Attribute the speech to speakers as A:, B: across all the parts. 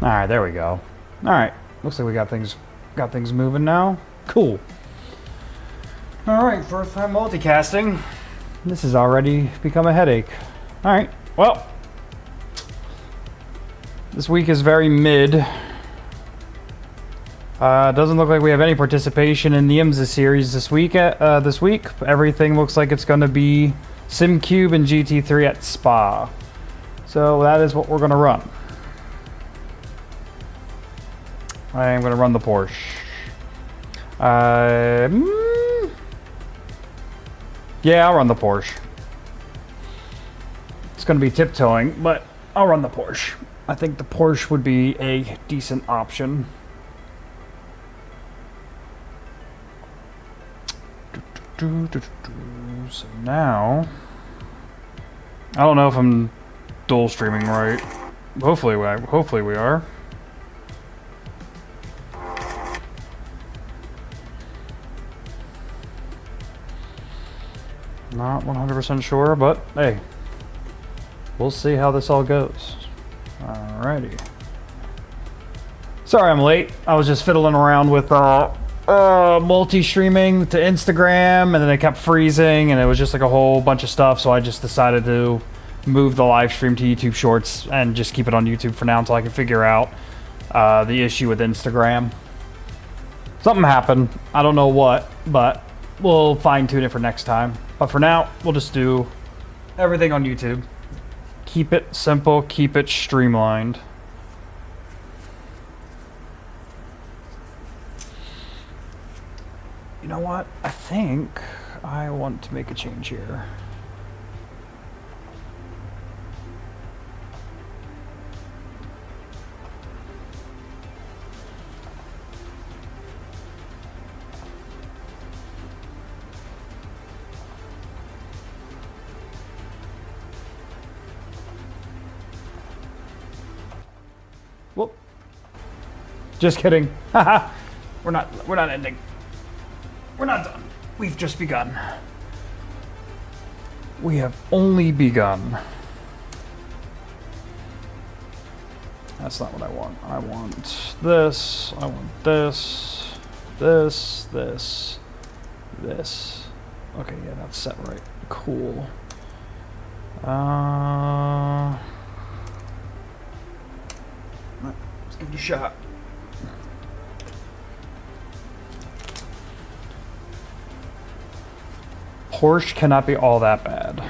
A: Alright, there we go. Alright. Looks like we got things moving now. Cool. Alright, first time multicasting. This has already become a headache. Alright, well. This week is very mid. Doesn't look like we have any participation in the IMSA series this week. Everything looks like it's going to be SimCube and GT3 at Spa. So that is what we're going to run. I am going to run the Porsche. Yeah, I'll run the Porsche. It's going to be tiptoeing, but I'll run the Porsche. I think the Porsche would be a decent option. So now, I don't know if I'm dual streaming right. Hopefully we are. Not 100% sure, but hey, we'll see how this all goes. Alrighty. Sorry I'm late. I was just fiddling around with multi-streaming to Instagram, and then it kept freezing, and it was just like a whole bunch of stuff, so I just decided to move the live stream to YouTube Shorts and just keep it on YouTube for now until I can figure out the issue with Instagram. Something happened. I don't know what, but we'll fine-tune it for next time. But for now, we'll just do everything on YouTube. Keep it simple, keep it streamlined. You know what? I think I want to make a change here. Whoop. Just kidding. Haha. We're not ending. We're not done. We've just begun. We have only begun. That's not what I want. I want this. I want this. This. Okay, yeah, that's set right. Cool. Let's give it a shot. Porsche cannot be all that bad.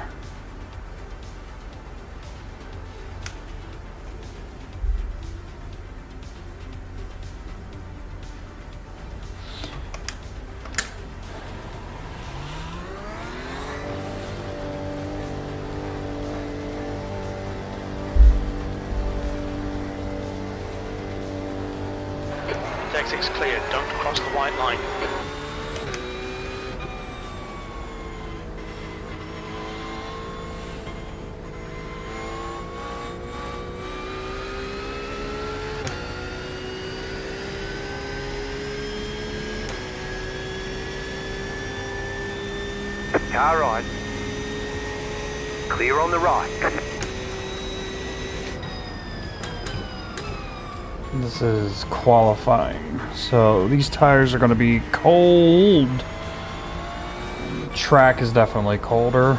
B: Exit's cleared. Don't cross the white line.
C: Car right. Clear on the right.
A: This is qualifying, so these tires are going to be cold. The track is definitely colder.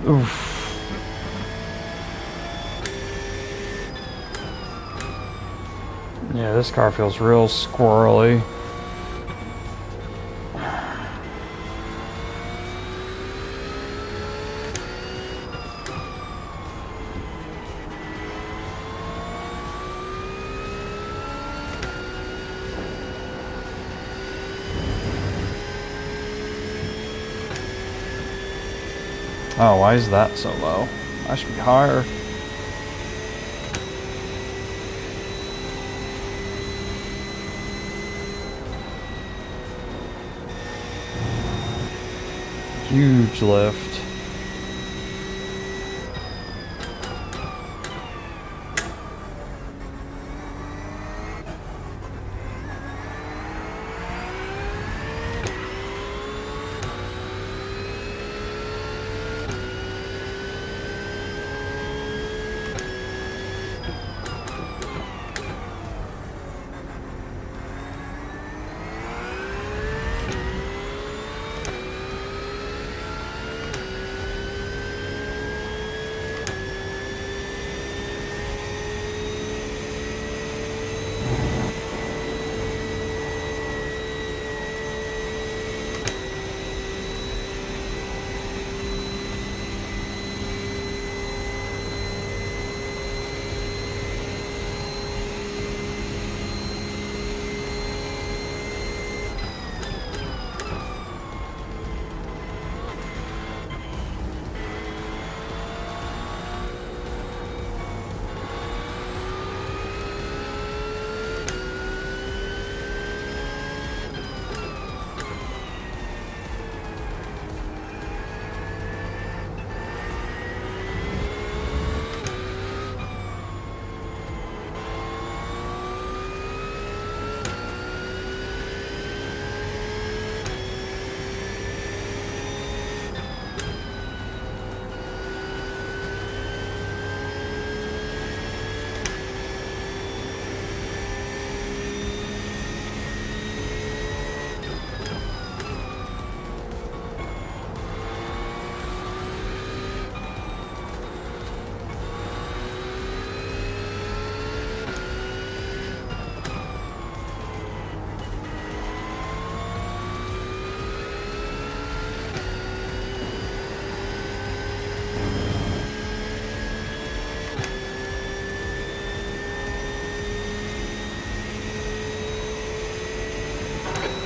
A: Oof. Yeah, this car feels real squirrely. Oh, why is that so low? That should be higher. Huge lift.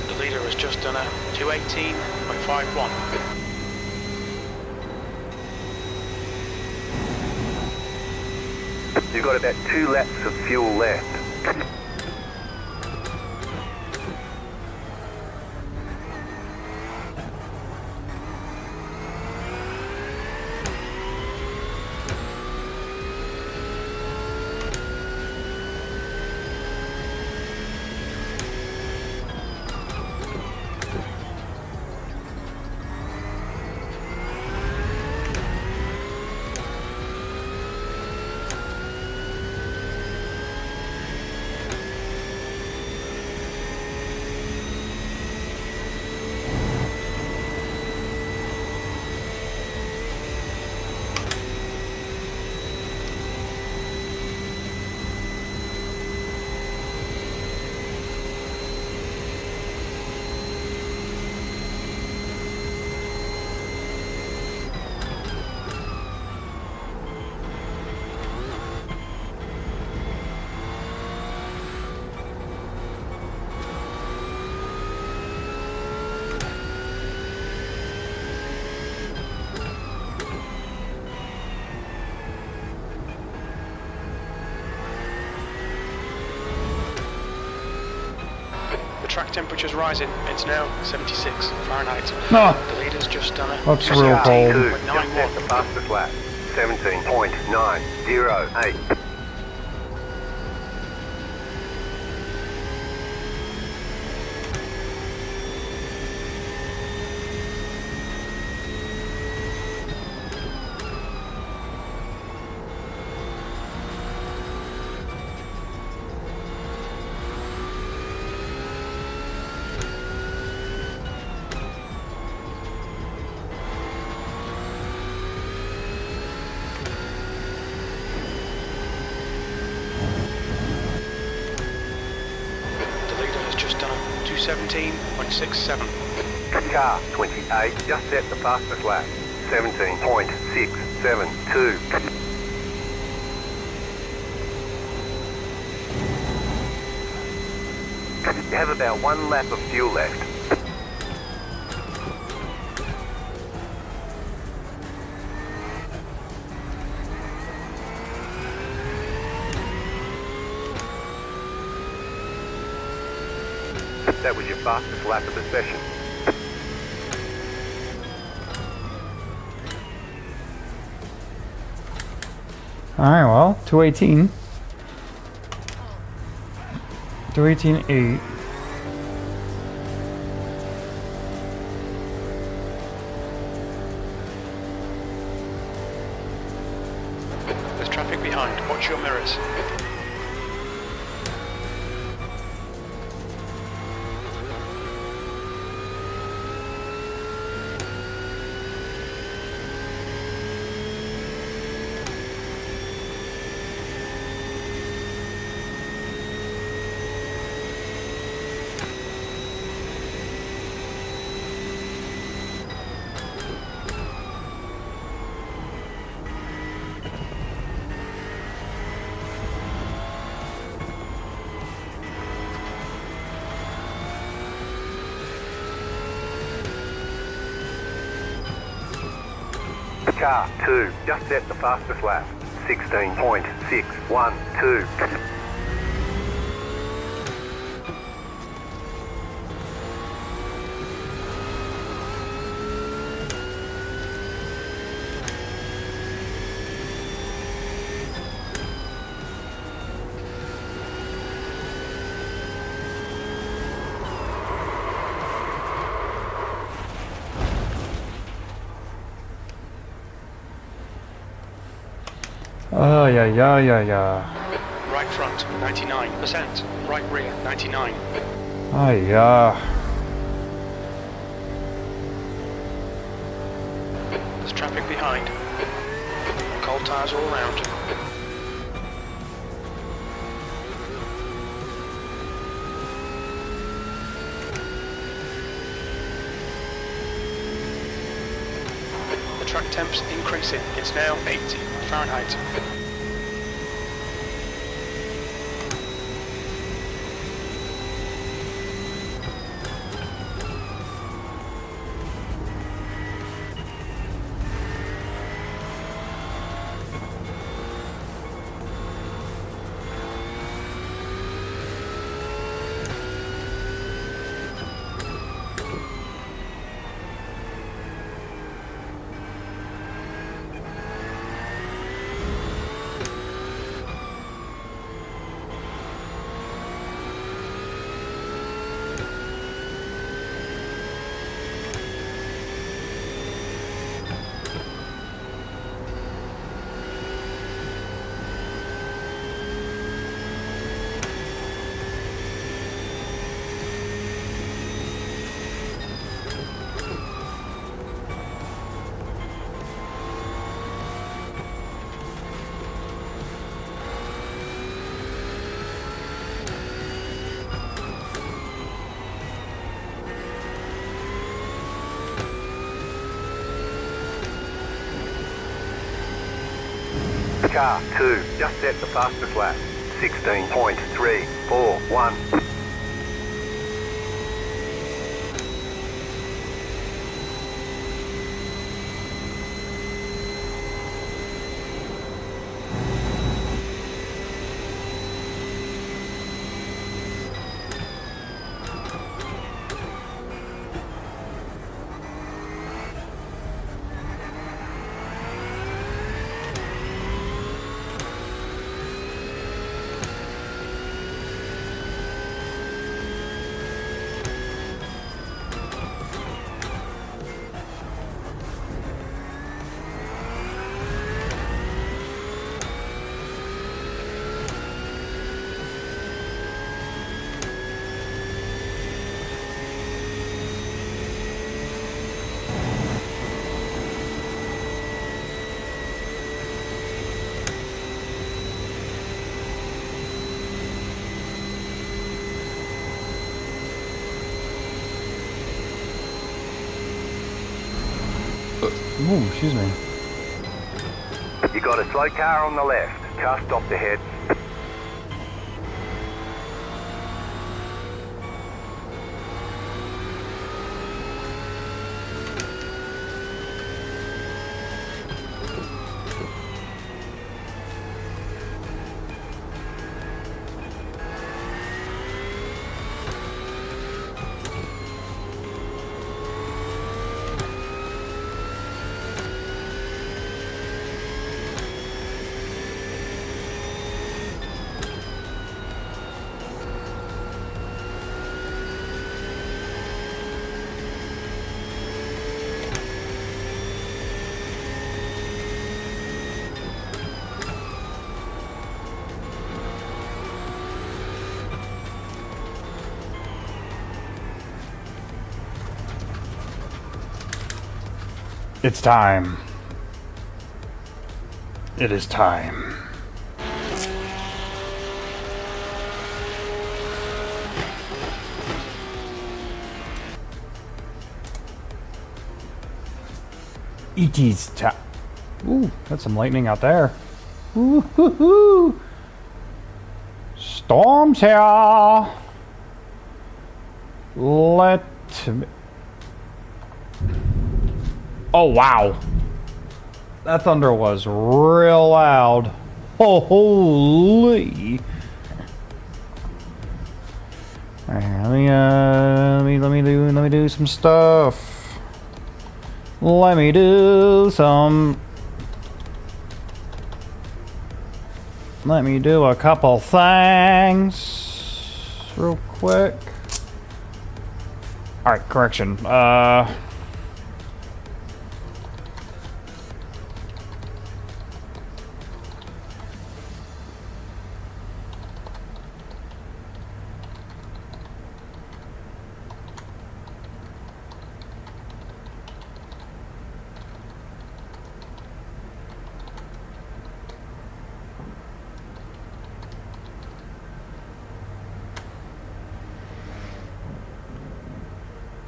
B: The leader has just done a 2:18.51.
C: You've got about 2 laps of fuel left.
B: The track temperature's rising. It's now 76 Fahrenheit.
A: Ah.
B: The leader's just done a
A: That's real cold.
C: 2, just set the fastest lap. 17.908.
B: The leader has just done a 2:17.67.
C: Car 28, just set the fastest lap. 17.672. You have about 1 lap of fuel left. That was your fastest lap of the session.
A: Alright, well, 218. 218.8.
B: There's traffic behind. Watch your mirrors.
C: Car 2, just set the fastest lap. 16.612.
A: Oh, yeah.
B: Right front, 99%. Right rear, 99.
A: Oh, yeah.
B: There's traffic behind. Cold tyres all around. The track temp's increasing. It's now 80 Fahrenheit.
C: Car 2, just set the fastest lap. 16.341.
A: Ooh, excuse me.
C: You got a slow car on the left. Car stopped ahead.
A: It's time. It is time. It is time. Ooh, that's some lightning out there. Ooh, hoo, hoo. Storm's here. Let me... Oh, wow. That thunder was real loud. Holy. Let me do some stuff. Let me do a couple things real quick. All right, correction.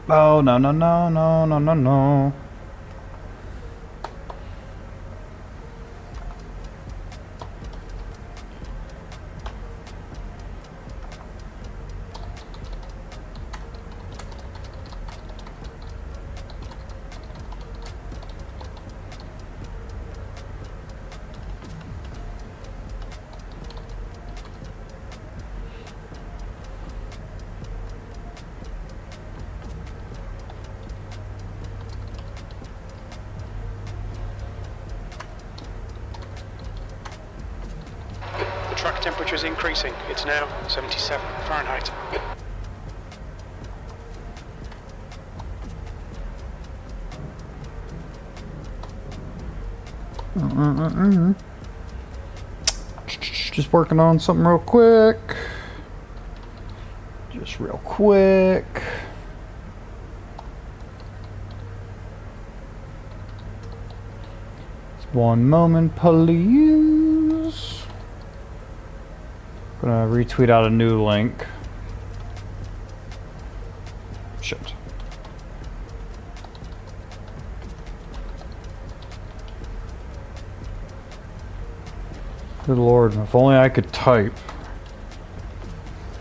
A: Oh, no, no, no, no, no, no, no.
B: Track temperature is increasing. It's now 77 Fahrenheit.
A: Just working on something real quick. Just real quick. Just one moment, please. Gonna retweet out a new link. Shit. Good lord, if only I could type.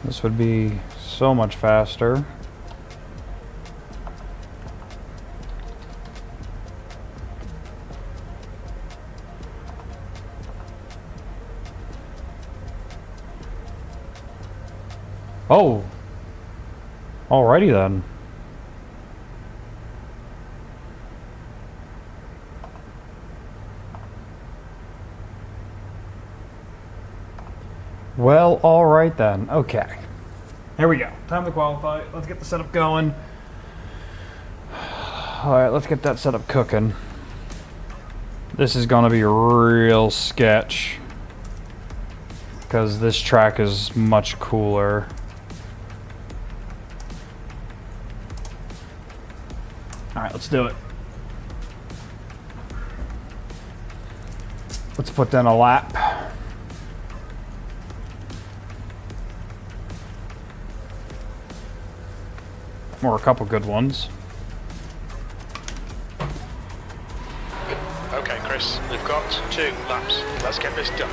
A: This would be so much faster. Oh. Alrighty then. Well, alright then. Okay. Here we go. Time to qualify. Let's get the setup going. Alright, let's get that setup cooking. This is gonna be real sketch. Because this track is much cooler. Alright, let's do it. Let's put down a lap. Or a couple good ones.
B: Okay, Chris, we've got 2 laps. Let's get this done.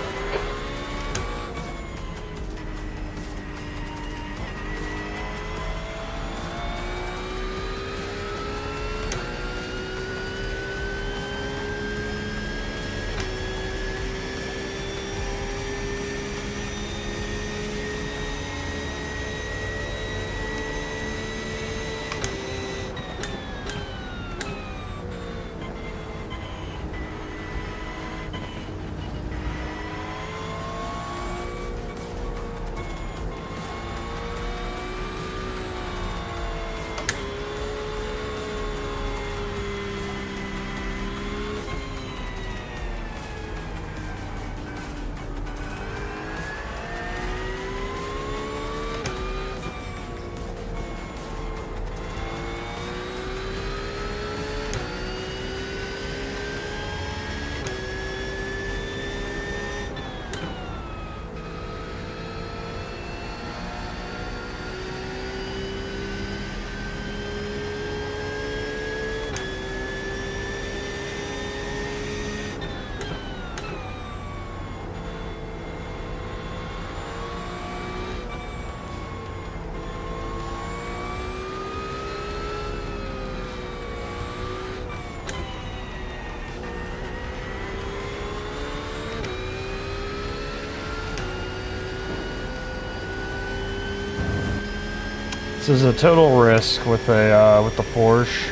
A: This is a total risk with the Porsche.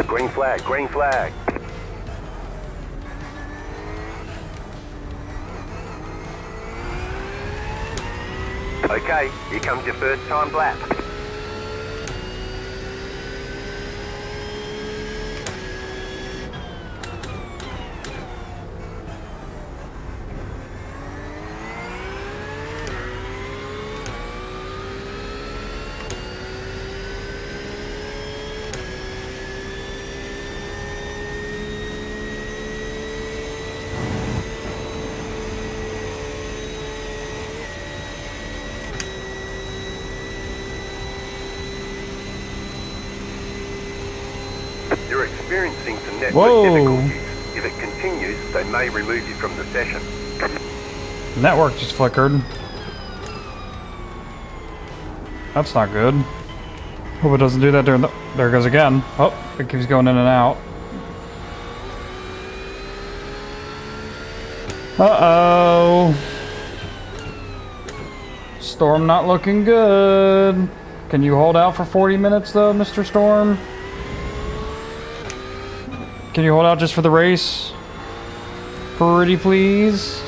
C: Green flag, green flag. Okay, here comes your first time lap. You're experiencing some network difficulties. If it continues, they may remove you from the session.
A: Network just flickered. That's not good. Hope it doesn't do that during the... There it goes again. Oh, it keeps going in and out. Uh-oh. Storm not looking good. Can you hold out for 40 minutes though, Mr. Storm? Can you hold out just for the race? Pretty please?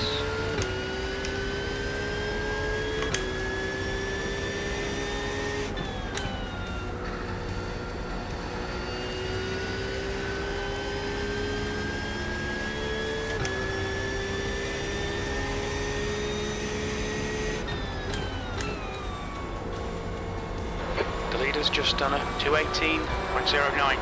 B: The leader's just done a 218.09.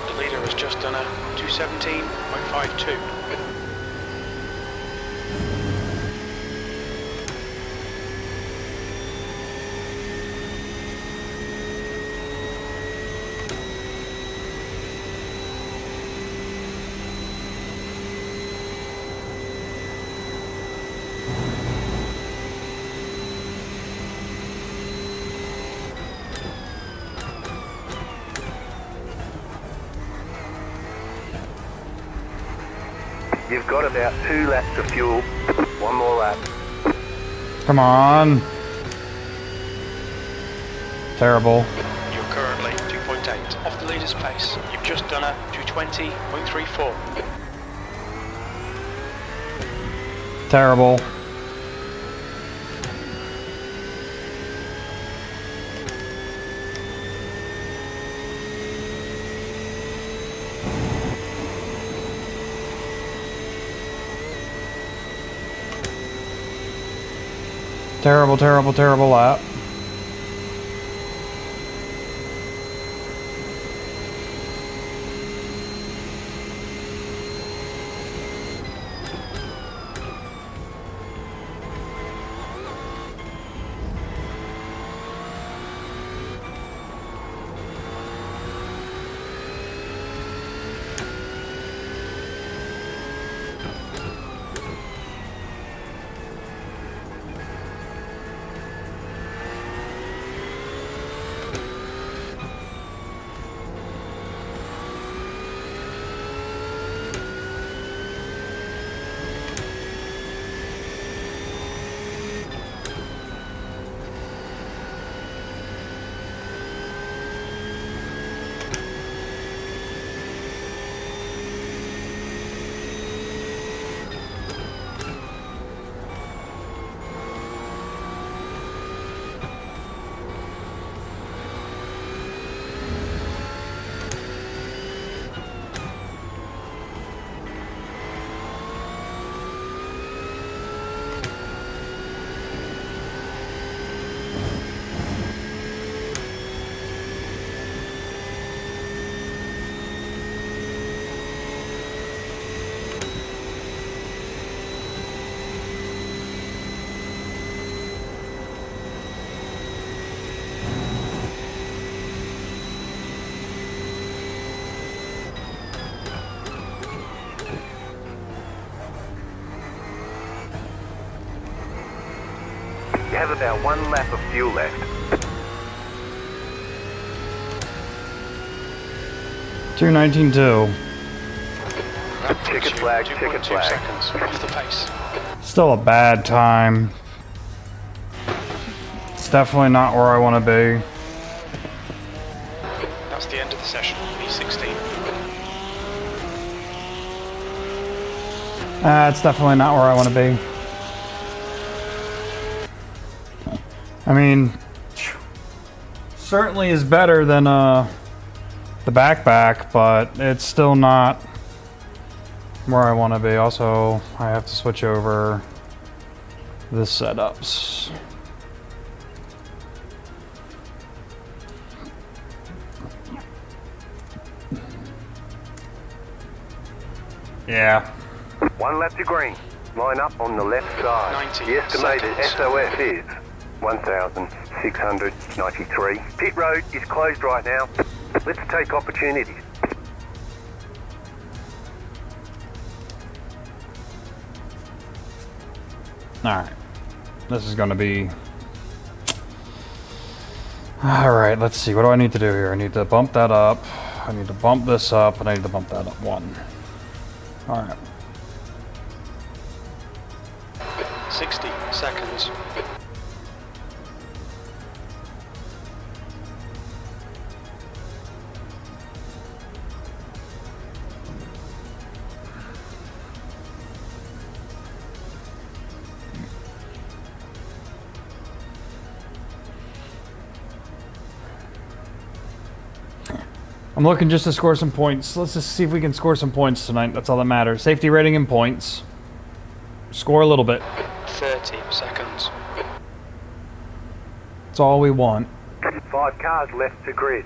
B: The leader has just done a 217.52.
C: You've got about 2 laps of fuel. One more lap.
A: Come on. Terrible.
B: You're currently 2.8 off the leader's pace. You've just done a 220.34.
A: Terrible. Terrible, terrible, terrible lap.
C: have about 1 lap of fuel left.
A: 2:19.2.
C: Ticket flag,
B: 2.2
C: ticket flag.
B: seconds off the pace.
A: Still a bad time. It's definitely not where I want to be.
B: That's the end of the session. B16.
A: It's definitely not where I want to be. I mean, certainly is better than the backpack, but it's still not where I want to be. Also, I have to switch over the setups. Yeah.
C: 1 lap to green. Line up on the left side.
B: 90
C: The estimated
B: seconds.
C: SOS is 1,693. Pit road is closed right now. Let's take opportunities.
A: Alright. This is going to be... Alright, let's see. What do I need to do here? I need to bump that up. I need to bump this up, and I need to bump that up 1. Alright.
B: 60 seconds.
A: I'm looking just to score some points. Let's just see if we can score some points tonight. That's all that matters. Safety rating and points. Score a little bit.
B: 30 seconds.
A: That's all we want.
C: 5 cars left to grid.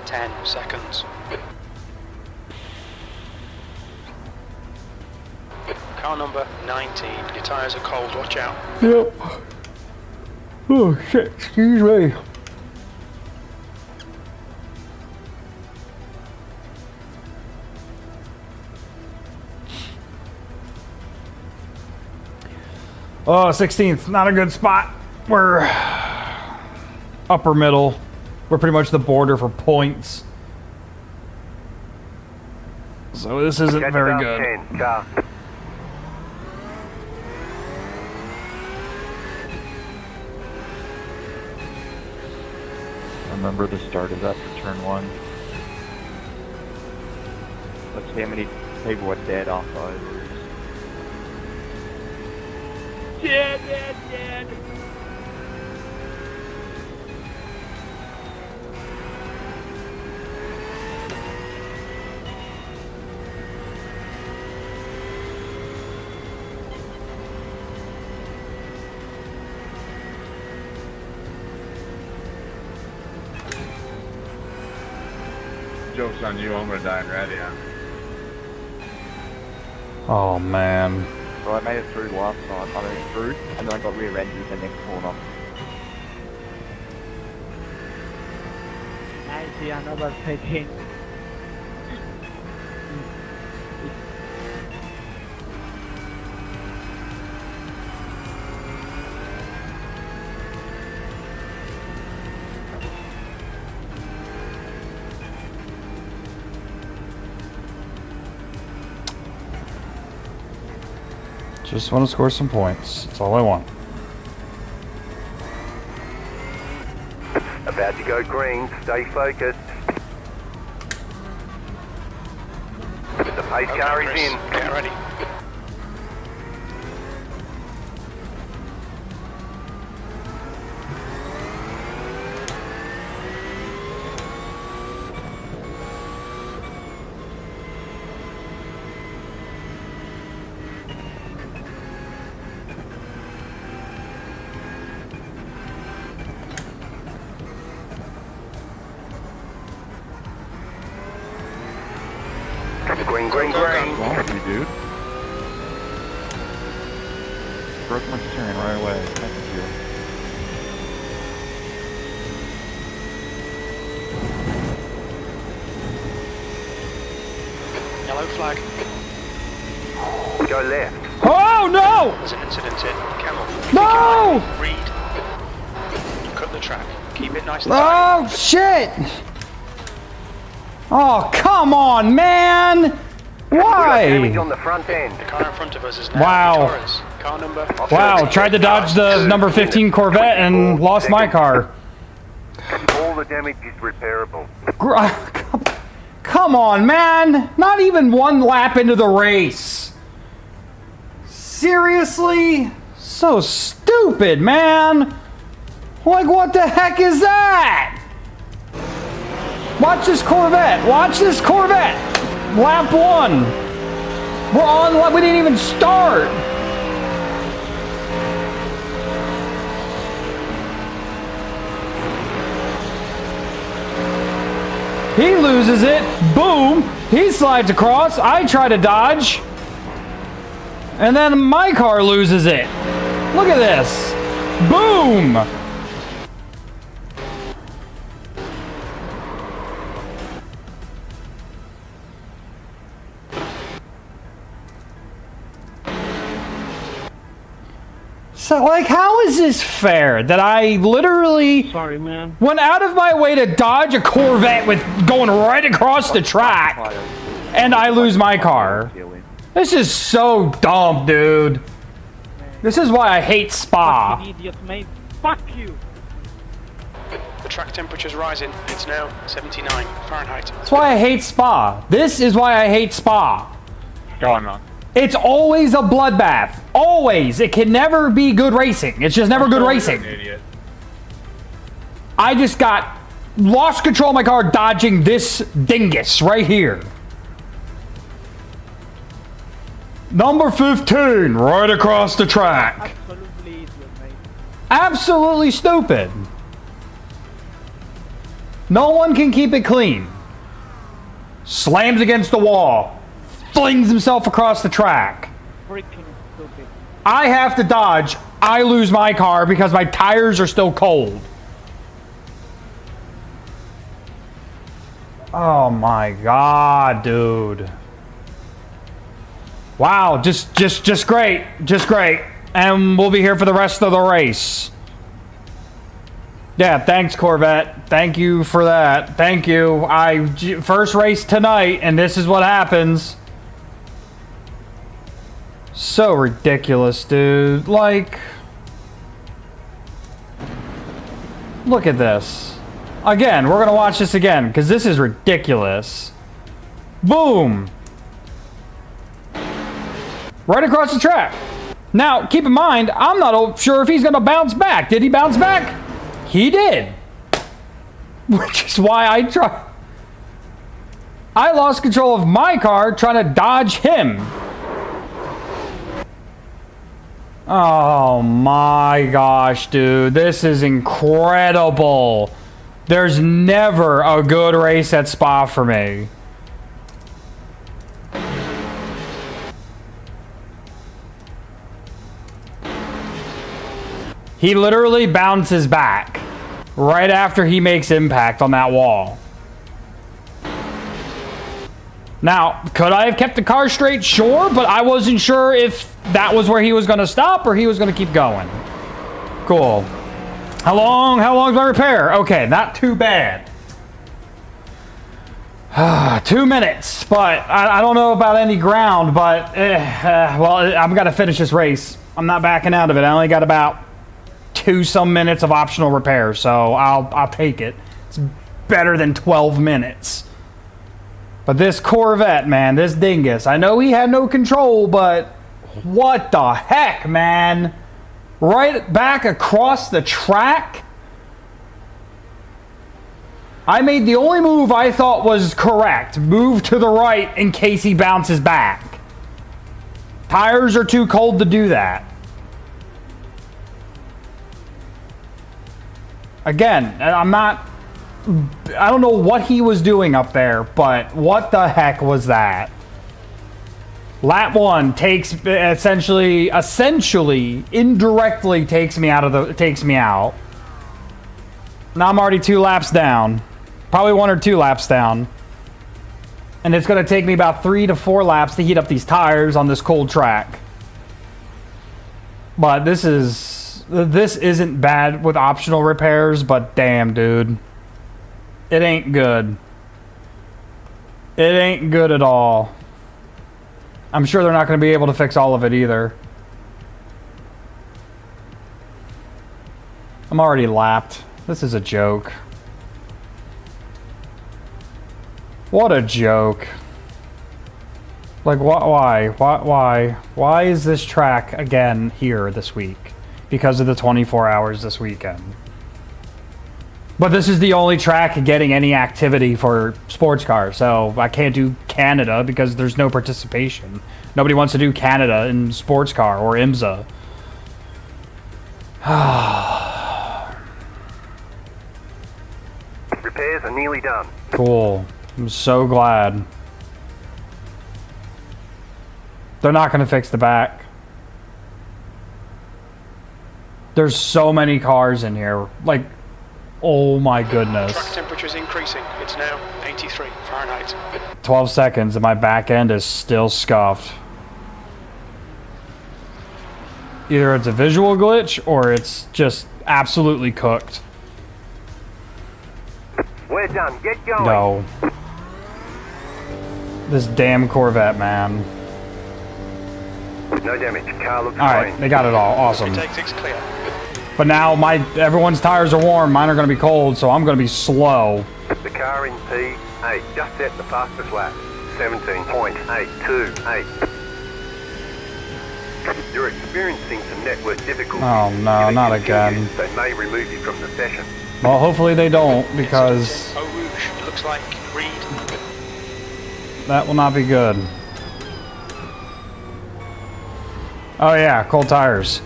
B: Ten seconds. Car number 19. Your tyres are cold. Watch out.
A: Yep. Oh shit, excuse me. Oh, 16th, not a good spot. We're upper middle. We're pretty much the border for points. So this isn't
C: Catch
A: very
C: up,
A: good.
C: 10 car.
D: Remember the start of that for turn 1. Let's see how many people are dead off those. Dead.
E: Joke's on you, I'm gonna die in radio.
A: Oh man.
D: Well, I made it through last time. I made it through, and then I got rear-ended in the next corner.
F: I see another pitching.
A: Just want to score some points. That's all I want.
C: About to go green. Stay focused. The pace car is
B: Chris,
C: in.
B: get ready.
C: Green.
D: Wrong with you, dude? Broke my steering right away. Thank you.
B: Yellow flag.
C: Go left.
A: Oh no!
B: There's an incident in Camel.
A: No!
B: Reed. You cut the track. Keep it nice and tight.
A: Oh shit! Oh come on, man!
C: Damage
A: Why?
C: on the front end.
B: The car in front of us is now
A: Wow.
B: Taurus. Car number.
A: Wow, tried to dodge the number 15 Corvette and lost my car.
C: All the damage is repairable.
A: Come on, man! Not even one lap into the race. Seriously? So stupid, man! Like, what the heck is that? Watch this Corvette! Watch this Corvette! Lap 1! We're on, we didn't even start! He loses it. Boom! He slides across. I try to dodge. And then my car loses it. Look at this. Boom! So, like, how is this fair that I literally
F: Sorry, man.
A: went out of my way to dodge a Corvette with going right across the track, and I lose my car? This is so dumb, dude. This is why I hate Spa.
F: Fucking idiot, mate. Fuck you.
B: The track temperature's rising. It's now 79 Fahrenheit.
A: That's why I hate Spa. This is why I hate Spa.
E: Go on, man.
A: It's always a bloodbath. Always. It can never be good racing. It's just never good
E: You're
A: racing.
E: an idiot.
A: I just lost control of my car dodging this dingus right here. Number 15, right across the track.
F: Absolutely idiot, mate.
A: Absolutely stupid. No one can keep it clean. Slams against the wall. Flings himself across the track.
F: Freaking stupid.
A: I have to dodge. I lose my car because my tires are still cold. Oh my god, dude. Wow, just great. Just great. And we'll be here for the rest of the race. Yeah, thanks, Corvette. Thank you for that. Thank you. First race tonight, and this is what happens. So ridiculous, dude. Like, look at this. Again, we're gonna watch this again, because this is ridiculous. Boom! Right across the track. Now, keep in mind, I'm not sure if he's gonna bounce back. Did he bounce back? He did. Which is why I lost control of my car trying to dodge him. Oh my gosh, dude. This is incredible. There's never a good race at Spa for me. He literally bounces back right after he makes impact on that wall. Now, could I have kept the car straight? Sure, but I wasn't sure if that was where he was going to stop or he was going to keep going. Cool. How long's my repair? Okay, not too bad. 2 minutes, but I don't know about any ground, but well, I'm going to finish this race. I'm not backing out of it. I only got about 2 some minutes of optional repair, so I'll take it. It's better than 12 minutes. But this Corvette, man, this dingus, I know he had no control, but what the heck, man? Right back across the track? I made the only move I thought was correct. Move to the right in case he bounces back. Tires are too cold to do that. Again, I don't know what he was doing up there, but what the heck was that? Lap 1 takes essentially indirectly takes me out. Now I'm already 2 laps down. Probably 1 or 2 laps down. And it's going to take me about 3 to 4 laps to heat up these tires on this cold track. But this isn't bad with optional repairs, but damn, dude. It ain't good. It ain't good at all. I'm sure they're not going to be able to fix all of it either. I'm already lapped. This is a joke. What a joke. Like, why? Why is this track again here this week? Because of the 24 hours this weekend. But this is the only track getting any activity for sports cars, so I can't do Canada because there's no participation. Nobody wants to do Canada in sports car or IMSA.
C: Repairs are nearly done.
A: Cool. I'm so glad. They're not going to fix the back. There's so many cars in here. Like, oh my goodness.
B: Track temperature's increasing. It's now 83 Fahrenheit.
A: 12 seconds and my back end is still scuffed. Either it's a visual glitch or it's just absolutely cooked.
C: We're done. Get going.
A: No. This damn Corvette, man.
C: No damage. Car looks
A: Alright,
C: fine.
A: they got it all. Awesome.
B: Intake 6 clear.
A: But now everyone's tires are warm, mine are going to be cold, so I'm going to be slow.
C: The car in P8 just set the fastest lap. 17.828. You're experiencing some network difficulties.
A: Oh no,
C: If it
A: not
C: continues,
A: again.
C: They may remove you from the session.
A: Well, hopefully they don't, because
B: Eau Rouge, it looks like Reed.
A: that will not be good. Oh yeah, cold tires.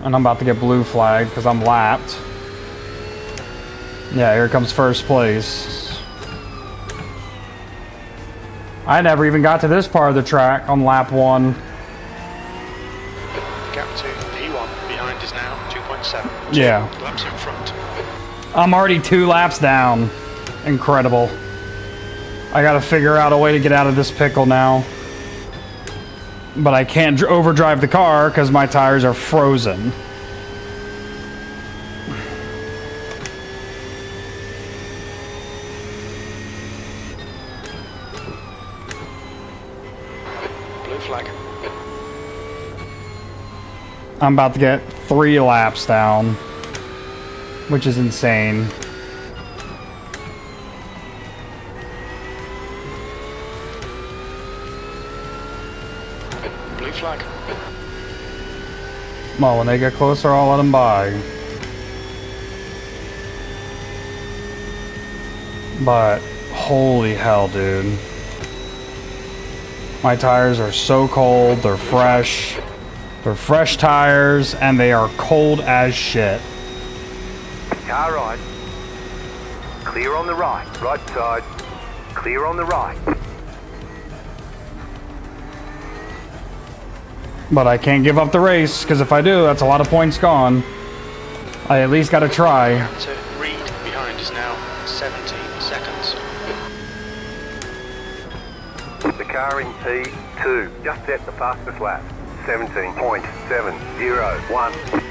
A: And I'm about to get blue flagged because I'm lapped. Yeah, here comes first place. I never even got to this part of the track on lap 1.
B: Gap to P1 behind is now 2.7.
A: Yeah.
B: Laps in front.
A: I'm already 2 laps down. Incredible. I gotta figure out a way to get out of this pickle now. But I can't overdrive the car because my tires are frozen.
B: Blue flag.
A: I'm about to get 3 laps down, which is insane.
B: Blue flag.
A: Well, when they get closer, I'll let them by. But, holy hell, dude. My tires are so cold, they're fresh. They're fresh tires, and they are cold as shit.
C: Car right. Clear on the right. Right side. Clear on the right.
A: But I can't give up the race, because if I do, that's a lot of points gone. I at least gotta try.
B: Gap to Reed behind is now 17 seconds.
C: The car in P2 just set the fastest lap. 17.701.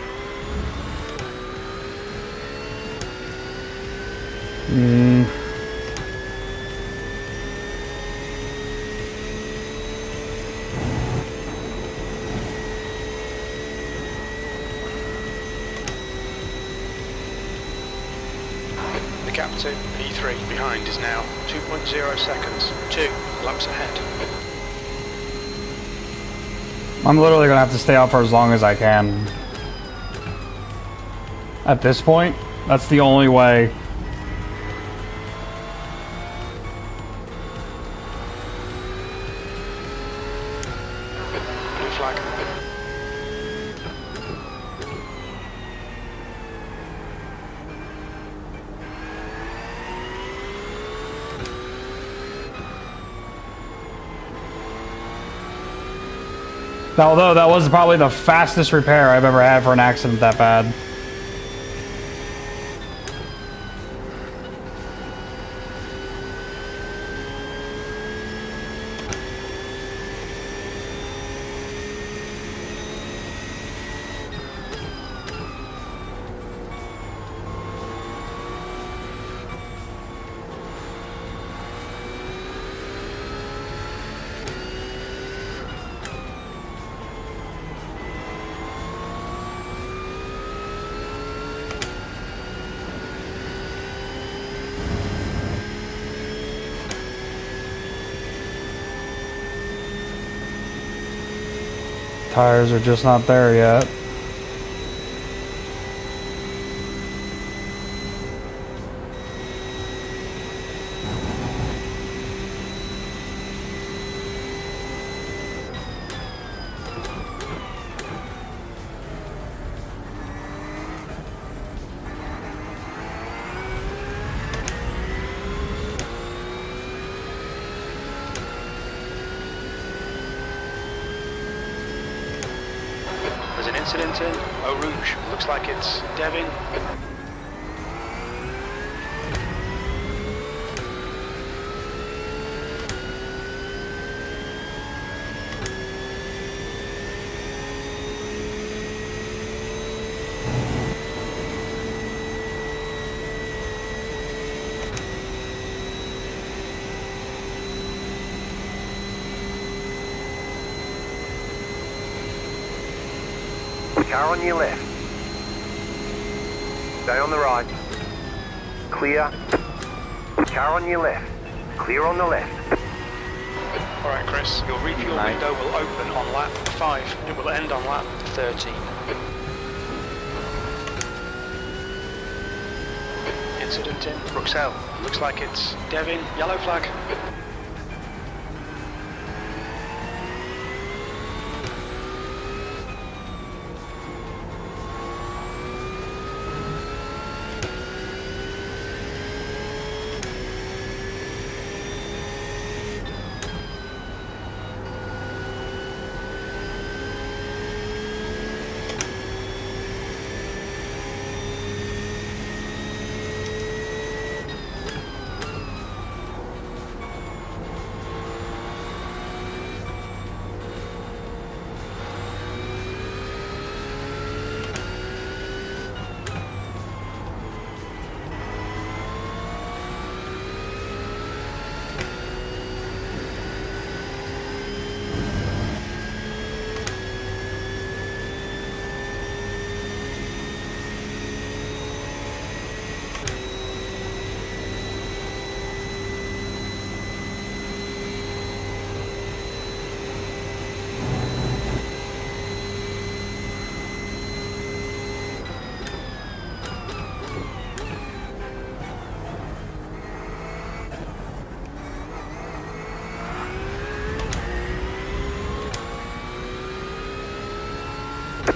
B: The gap to P3 behind is now 2.0 seconds. 2 laps ahead.
A: I'm literally gonna have to stay out for as long as I can. At this point, that's the only way.
B: Blue flag.
A: Although that was probably the fastest repair I've ever had for an accident that bad. Tires are just not there yet.
B: There's an incident in Eau Rouge. Looks like it's Devin.
C: Car on your left. Stay on the right. Clear. Car on your left. Clear on the left.
B: Alright Chris, your refuel
D: Nice.
B: window will open on lap 5. It will end on lap 13. Incident in Bruxelles. Looks like it's Devin. Yellow flag.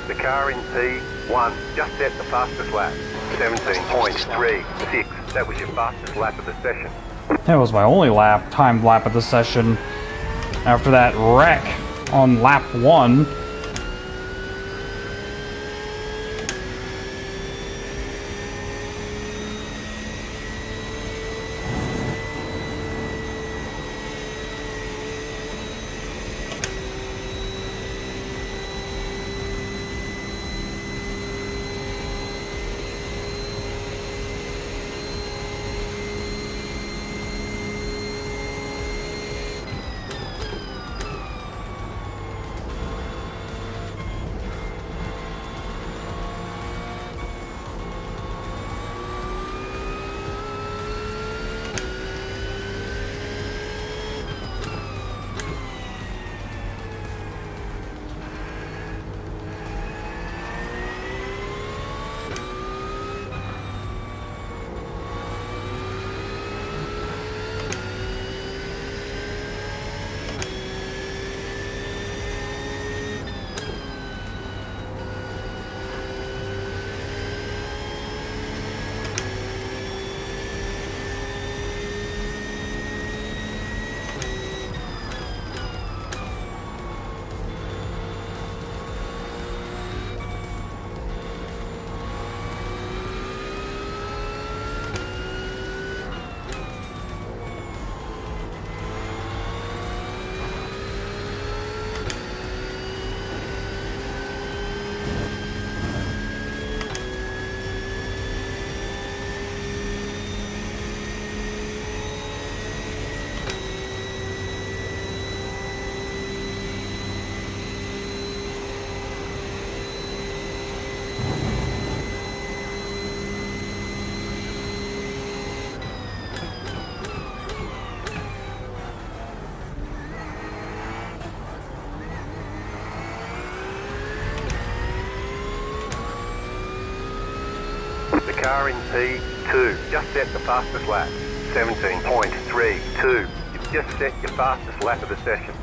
C: The car in P1 just set the fastest lap. 17.36. That was your fastest lap of the session.
A: That was my only timed lap of the session. After that wreck on lap 1.
C: car in P2. Just set the fastest lap. 17.32. You've just set your fastest lap of the session.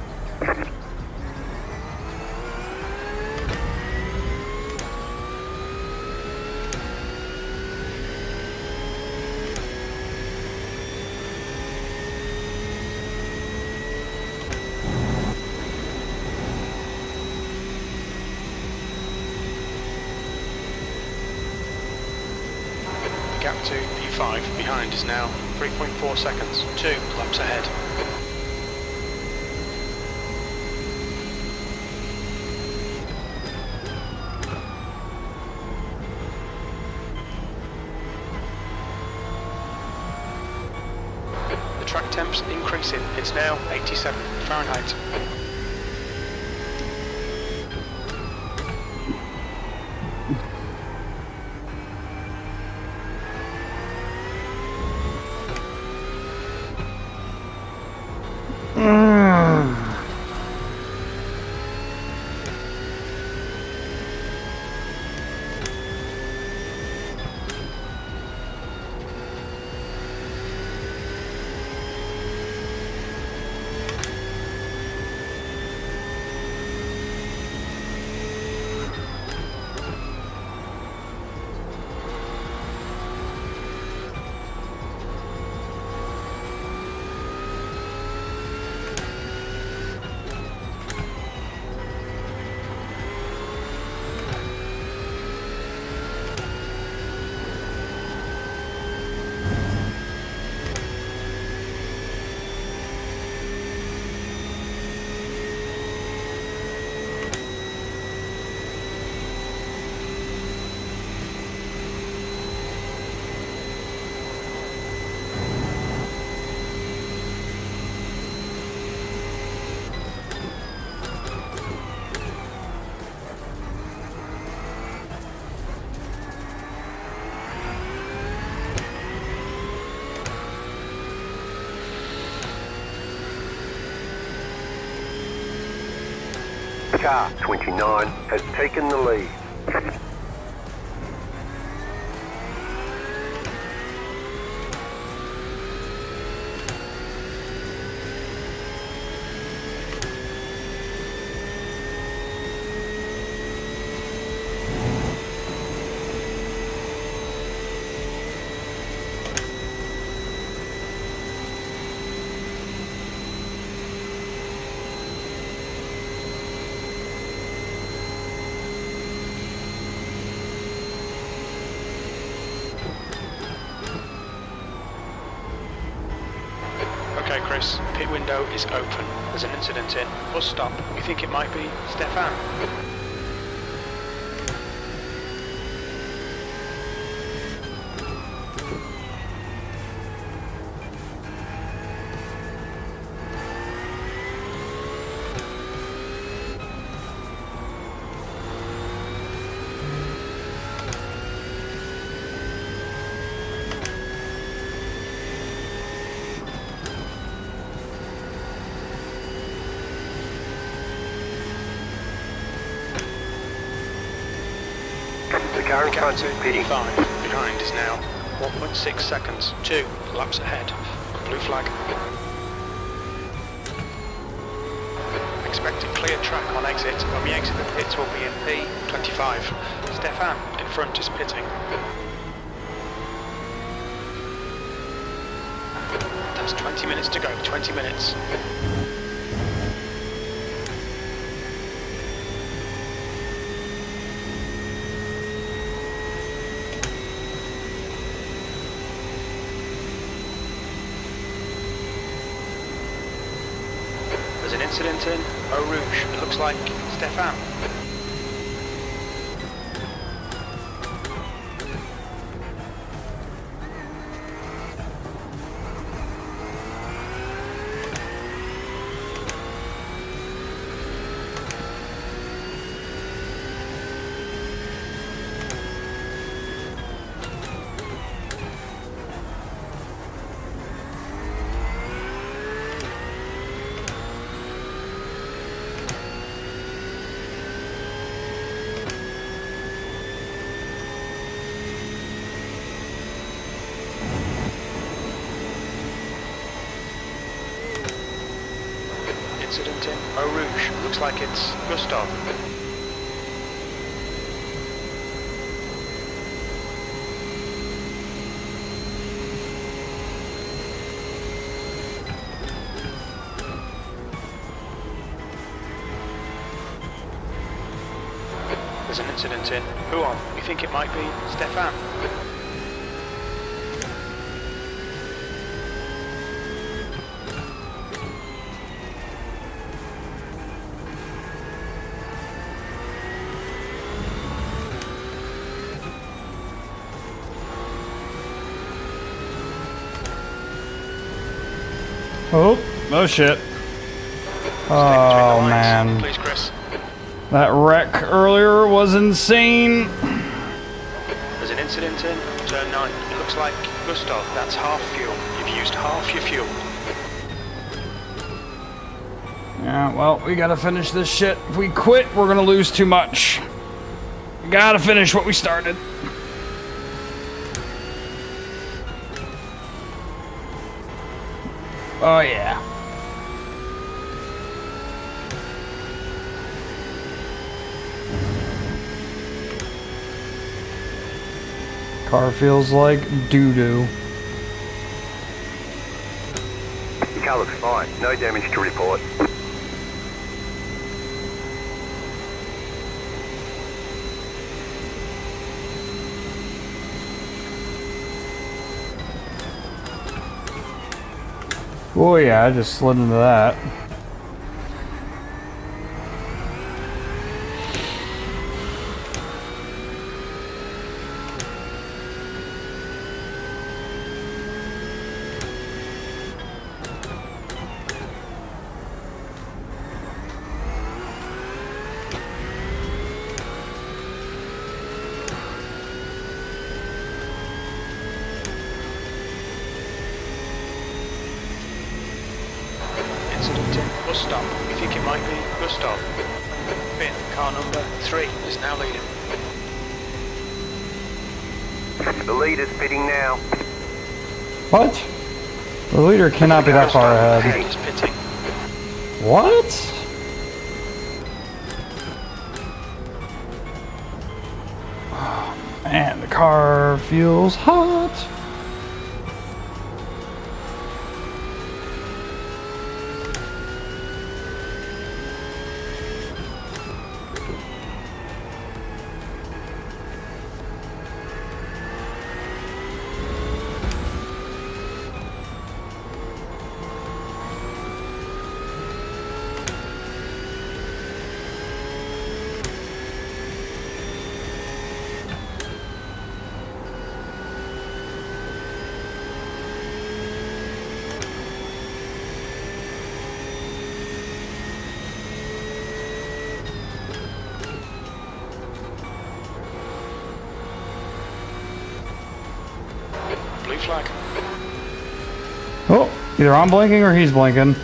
B: Gap to P5 behind is now 3.4 seconds, 2 laps ahead. The track temp's increasing, it's now 87 Fahrenheit.
C: Car 29 has taken the lead.
B: Okay Chris, pit window is open. There's an incident in. Bus stop. We think it might be Stefan.
C: The car in front is pitting.
B: P5 behind is now 1.6 seconds, 2 laps ahead. Blue flag. Expect a clear track on exit. When we exit the pits, we'll be in P25. Stefan in front is pitting. That's 20 minutes to go, 20 minutes. There's an incident in Eau Rouge. It looks like Stefan. incident in Eau Rouge. Looks like it's Gustav. There's an incident in Huon. We think it might be Stefan.
A: Oh shit.
B: Stay between the
A: Oh
B: lines,
A: man.
B: Please, Chris.
A: That wreck earlier was insane.
B: There's an incident in turn 9. It looks like Gustav. That's half fuel. You've used half your fuel.
A: Yeah, well, we gotta finish this shit. If we quit, we're gonna lose too much. We gotta finish what we started. Oh yeah. Car feels like doo-doo.
C: Your car looks fine. No damage to report.
A: Oh yeah, I just slid into that.
B: Incident in bus stop. We think it might be Gustav. Finn, car number 3 is now leading.
C: The leader's pitting now.
A: What? The leader cannot be that far ahead.
B: He's pitting.
A: What? Oh, man, the car feels hot.
B: Blue flag.
A: Oh, either I'm blinking or he's blinking.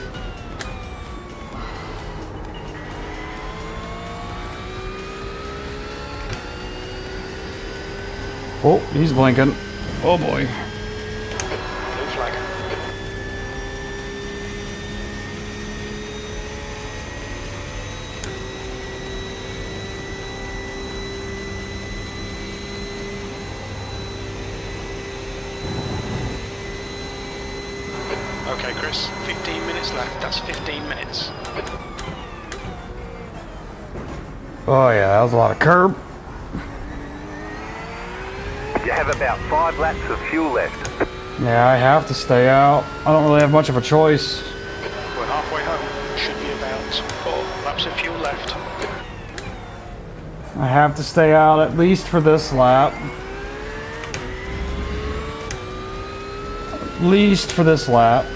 A: Oh, he's blinking. Oh boy.
B: Blue flag. Okay, Chris. 15 minutes left. That's 15 minutes.
A: Oh yeah, that was a lot of curb.
C: You have about 5 laps of fuel left.
A: Yeah, I have to stay out. I don't really have much of a choice.
B: We're halfway home. Should be about 4 laps of fuel left.
A: I have to stay out at least for this lap. At least for this lap.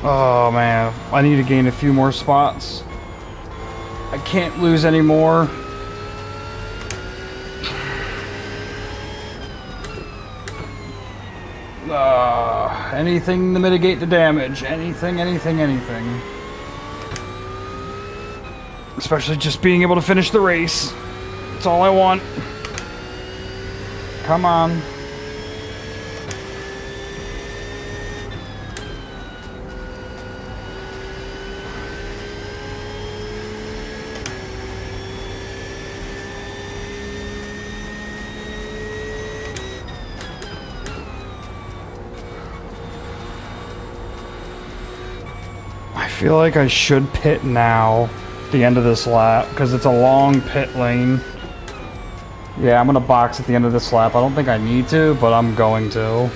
A: Oh man, I need to gain a few more spots. I can't lose anymore. Anything to mitigate the damage. Anything. Especially just being able to finish the race. That's all I want. Come on. I feel like I should pit now, at the end of this lap, because it's a long pit lane. Yeah, I'm gonna box at the end of this lap. I don't think I need to, but I'm going to.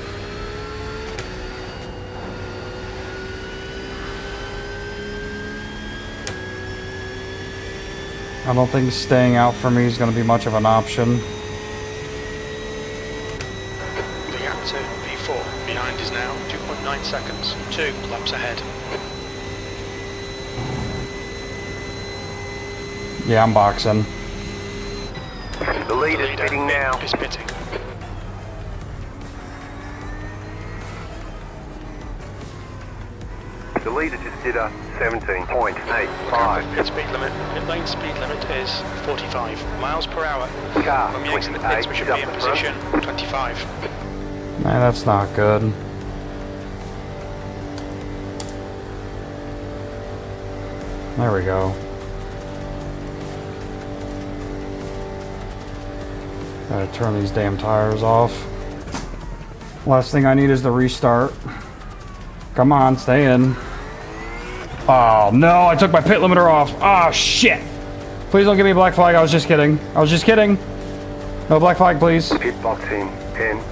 A: I don't think staying out for me is gonna be much of an option.
B: The gap to P4 behind is now 2.9 seconds. 2 laps ahead.
A: Yeah, I'm boxing.
C: The lead is pitting now.
B: Is pitting.
C: The leader just did a 17.85.
B: Pit speed limit. Pit lane speed limit is 45 miles per hour.
C: Car
B: When we exit the
C: 28
B: pits, we should
C: is
B: be
C: up
B: in
C: the front.
B: position 25.
A: Man, that's not good. There we go. Gotta turn these damn tires off. Last thing I need is the restart. Come on, stay in. Oh no, I took my pit limiter off. Oh shit. Please don't give me a black flag. I was just kidding. No black flag, please.
C: Pit box in 10,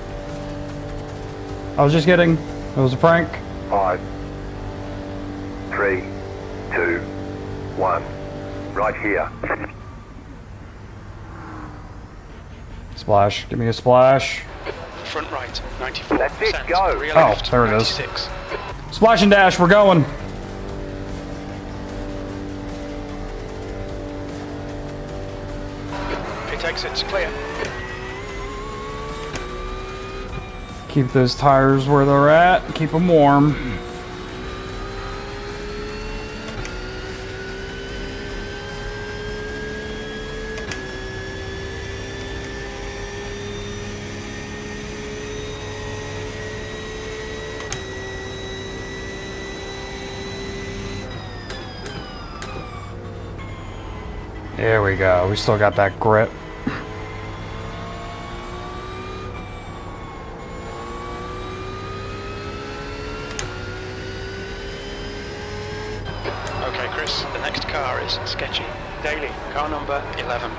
A: I was just kidding. It was a prank.
C: 5, 3, 2, 1. Right here.
A: Splash. Give me a splash.
B: Front right, 94%.
C: That's it, go.
B: Rear
A: Oh,
B: left,
A: there it is.
B: 96.
A: Splash and dash. We're going.
B: Pit exits clear.
A: Keep those tires where they're at. Keep them warm. There we go. We still got that grip.
B: Okay, Chris, the next car is sketchy. Daily, car number 11.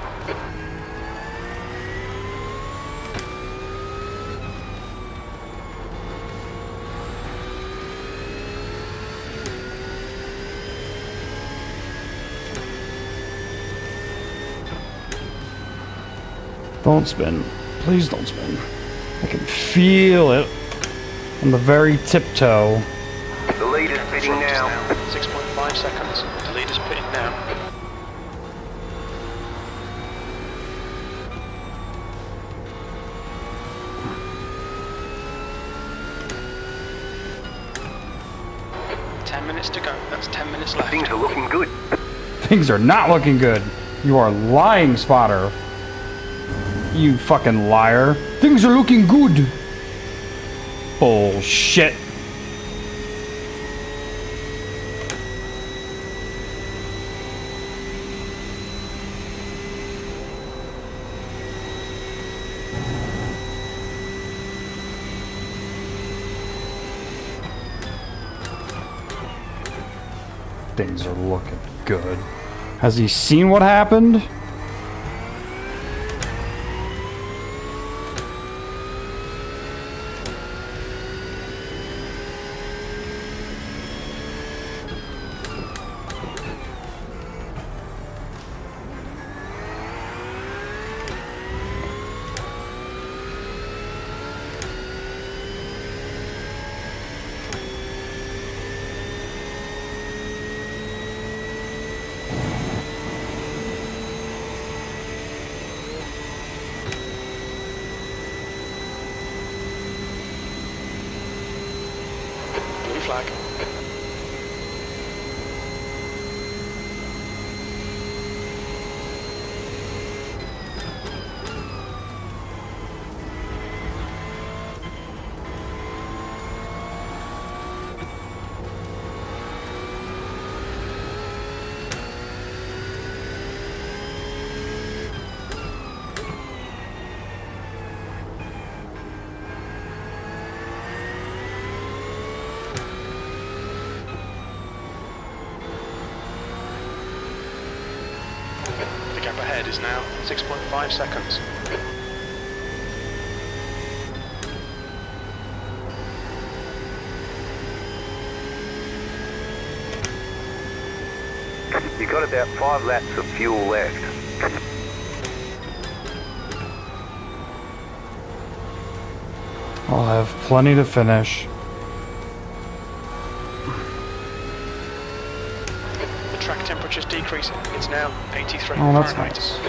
A: Don't spin. Please don't spin. I can feel it on the very tiptoe.
C: The lead is pitting now.
B: 6.5 seconds. The leader's pitting now. Minutes to go. That's 10 minutes left.
C: Things are looking good.
A: Things are not looking good. You are lying, spotter. You fucking liar. Things are looking good. Bullshit. Things are looking good. Has he seen what happened?
B: flag. The gap ahead is now 6.5 seconds.
C: You've got about 5 laps of fuel left.
A: I'll have plenty to finish.
B: The track temperature's decreasing. It's now 83
A: Oh, that's
B: Fahrenheit.
A: nice.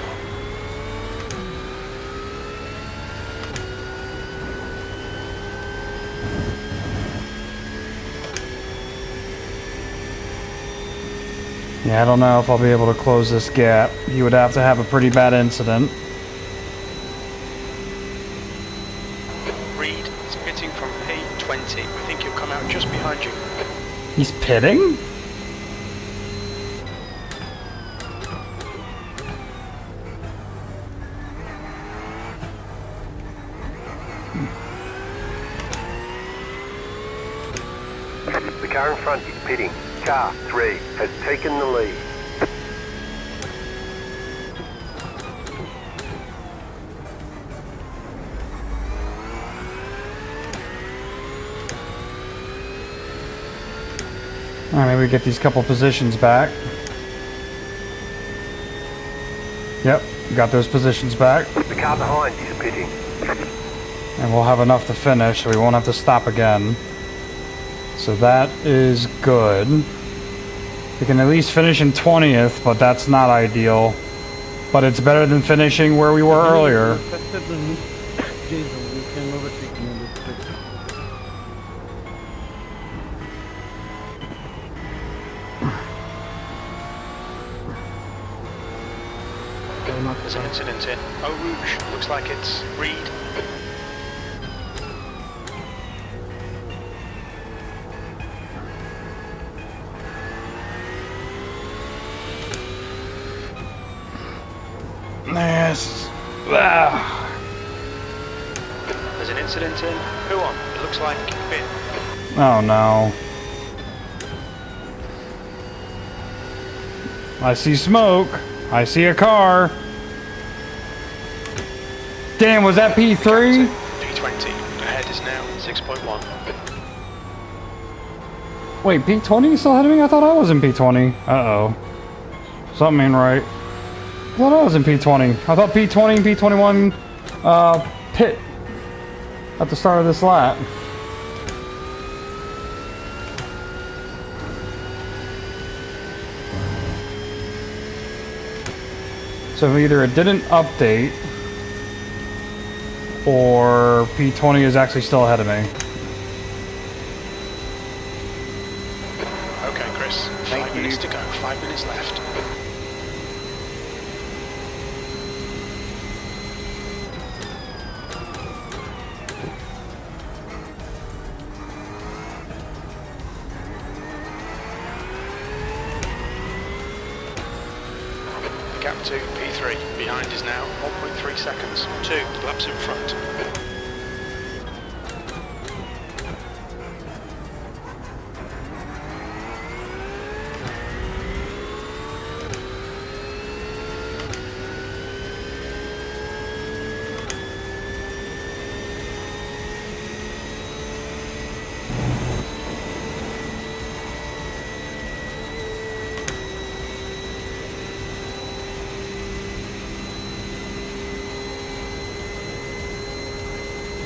A: Yeah, I don't know if I'll be able to close this gap. You would have to have a pretty bad incident.
B: Reed is pitting from P20. I think he'll come out just behind you.
A: He's pitting?
C: The car in front is pitting. Car 3 has taken the lead.
A: Alright, maybe we get these couple positions back. Yep, got those positions back.
C: The car behind is pitting.
A: And we'll have enough to finish, so we won't have to stop again. So that is good. We can at least finish in 20th, but that's not ideal. But it's better than finishing where we were earlier.
F: Jason, we can overtake him in this place.
B: There's an incident in Eau Rouge. Looks like it's Reed.
A: Yes.
B: There's an incident in Huon. It looks like Bin.
A: Oh no. I see smoke. I see a car. Damn, was that P3?
B: P20. Ahead is now 6.1.
A: Wait, P20 still ahead of me? I thought I was in P20. Uh-oh. Something ain't right. I thought I was in P20. I thought P20 and P21 pit at the start of this lap. So either it didn't update or P20 is actually still ahead of me.
B: Okay, Chris. 5 minutes to go. 5 minutes left. Gap to P3. Behind is now 1.3 seconds. 2 laps in front.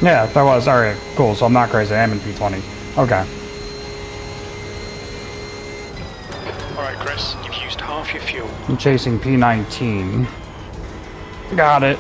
A: Yeah, that was. Alright, cool. So I'm not crazy. I am in P20. Okay.
B: Alright, Chris. You've used half your fuel.
A: I'm chasing P19. Got it.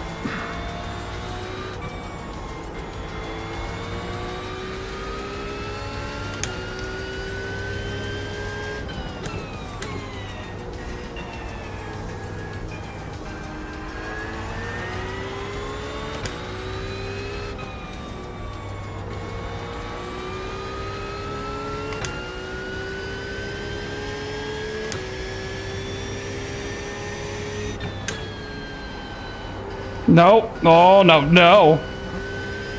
A: Nope. Oh, no, no.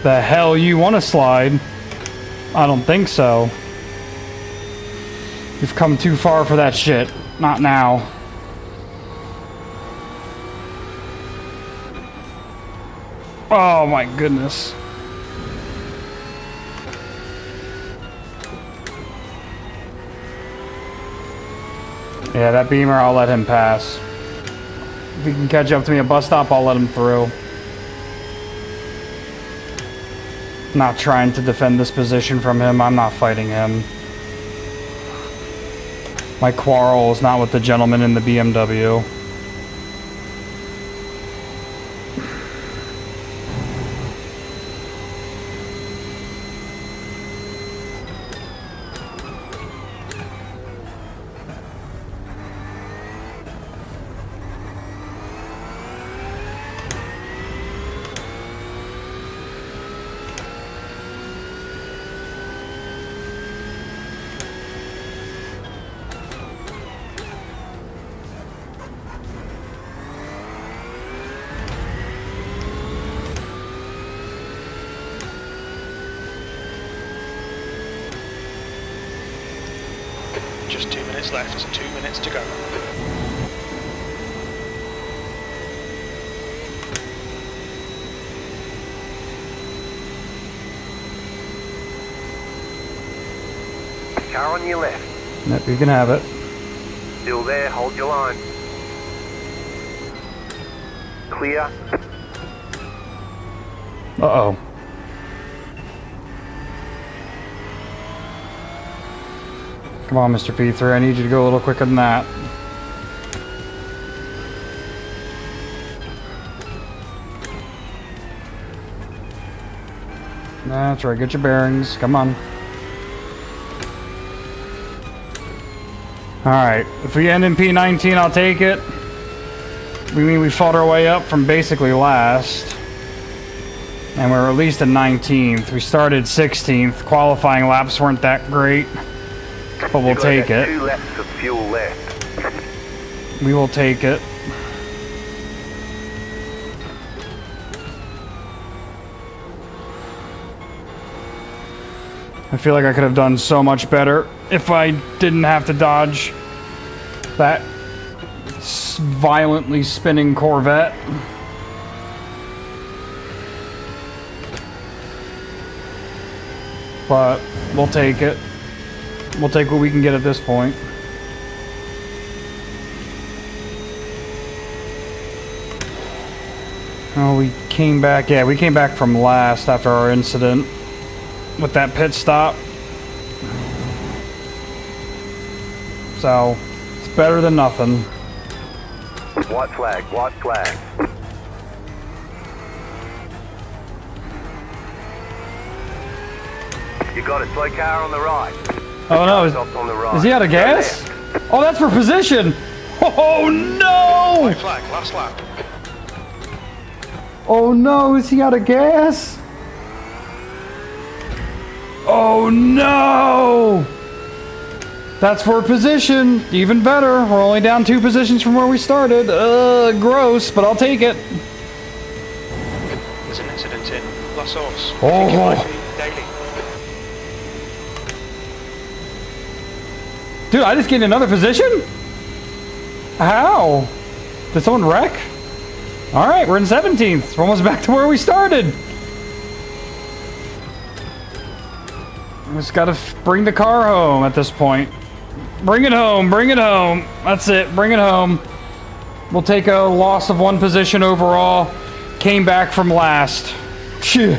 A: The hell you want to slide? I don't think so. You've come too far for that shit. Not now. Oh my goodness. Yeah, that Beamer, I'll let him pass. If he can catch up to me at bus stop, I'll let him through. Not trying to defend this position from him. I'm not fighting him. My quarrel is not with the gentleman in the BMW.
B: Just 2 minutes left, 2 minutes to go.
C: Car on your left.
A: Yep, you can have it.
C: Still there, hold your line. Clear.
A: Uh-oh. Come on, Mr. P3, I need you to go a little quicker than that. That's right, get your bearings, come on. Alright, if we end in P19, I'll take it. We mean we fought our way up from basically last. And we're at least in 19th. We started 16th. Qualifying laps weren't that great. But we'll take it.
C: 2 laps of fuel left.
A: We will take it. I feel like I could have done so much better if I didn't have to dodge that violently spinning Corvette. But we'll take it. We'll take what we can get at this point. Oh, we came back. Yeah, we came back from last after our incident with that pit stop. So, it's better than nothing.
C: White flag, white flag. You got a slow car on the right.
A: Oh no,
C: Stopped on the right.
A: is he out of gas? Oh, that's for position! Oh no!
B: White flag, last lap.
A: Oh no, is he out of gas? Oh no! That's for position. Even better. We're only down 2 positions from where we started. Gross, but I'll take it.
B: There's an incident in La Source.
A: Oh.
B: Daily.
A: Dude, I just gained another position? How? Did someone wreck? Alright, we're in 17th. We're almost back to where we started. Just gotta bring the car home at this point. Bring it home, bring it home. That's it, bring it home. We'll take a loss of 1 position overall. Came back from last. Phew.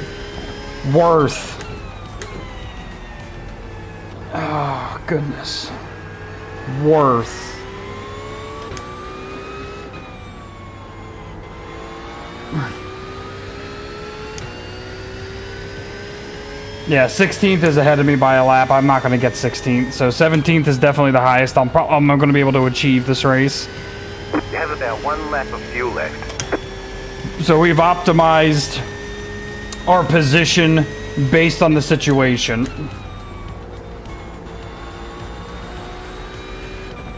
A: Worth. Oh, goodness. Worth. Yeah, 16th is ahead of me by a lap. I'm not going to get 16th. So 17th is definitely the highest I'm going to be able to achieve this race.
C: You have about 1 lap of fuel left.
A: So we've optimized our position based on the situation.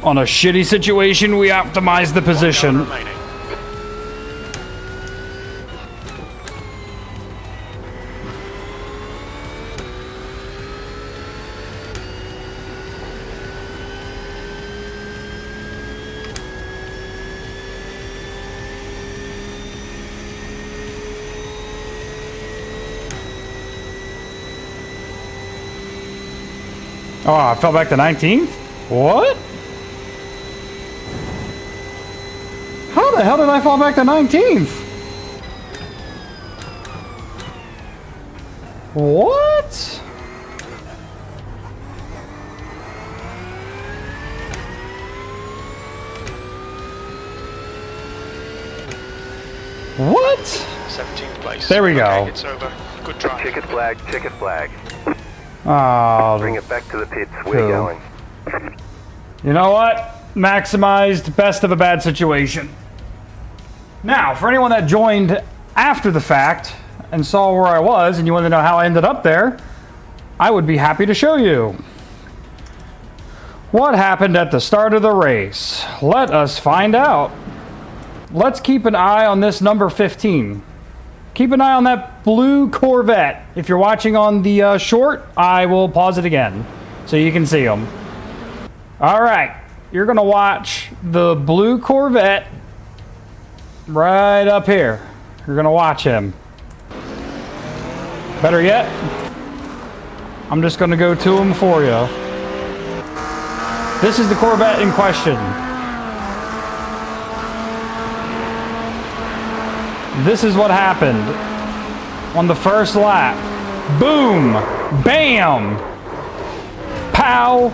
A: On a shitty situation, we optimize the position.
B: Remaining.
A: Oh, I fell back to 19th? What? How the hell did I fall back to 19th? What? What?
B: 17th place.
A: There we go.
B: Okay, it's over. Good drive.
C: Ticket flag, ticket flag.
A: Oh,
C: Bring it back to the pits.
A: Cool.
C: We're going.
A: you know what? Maximized best of a bad situation. Now, for anyone that joined after the fact and saw where I was and you want to know how I ended up there, I would be happy to show you. What happened at the start of the race? Let us find out. Let's keep an eye on this number 15. Keep an eye on that blue Corvette. If you're watching on the short, I will pause it again so you can see them. All right, you're gonna watch the blue Corvette right up here. You're gonna watch him. Better yet, I'm just gonna go to him for you. This is the Corvette in question. This is what happened on the first lap. Boom! Bam! Pow!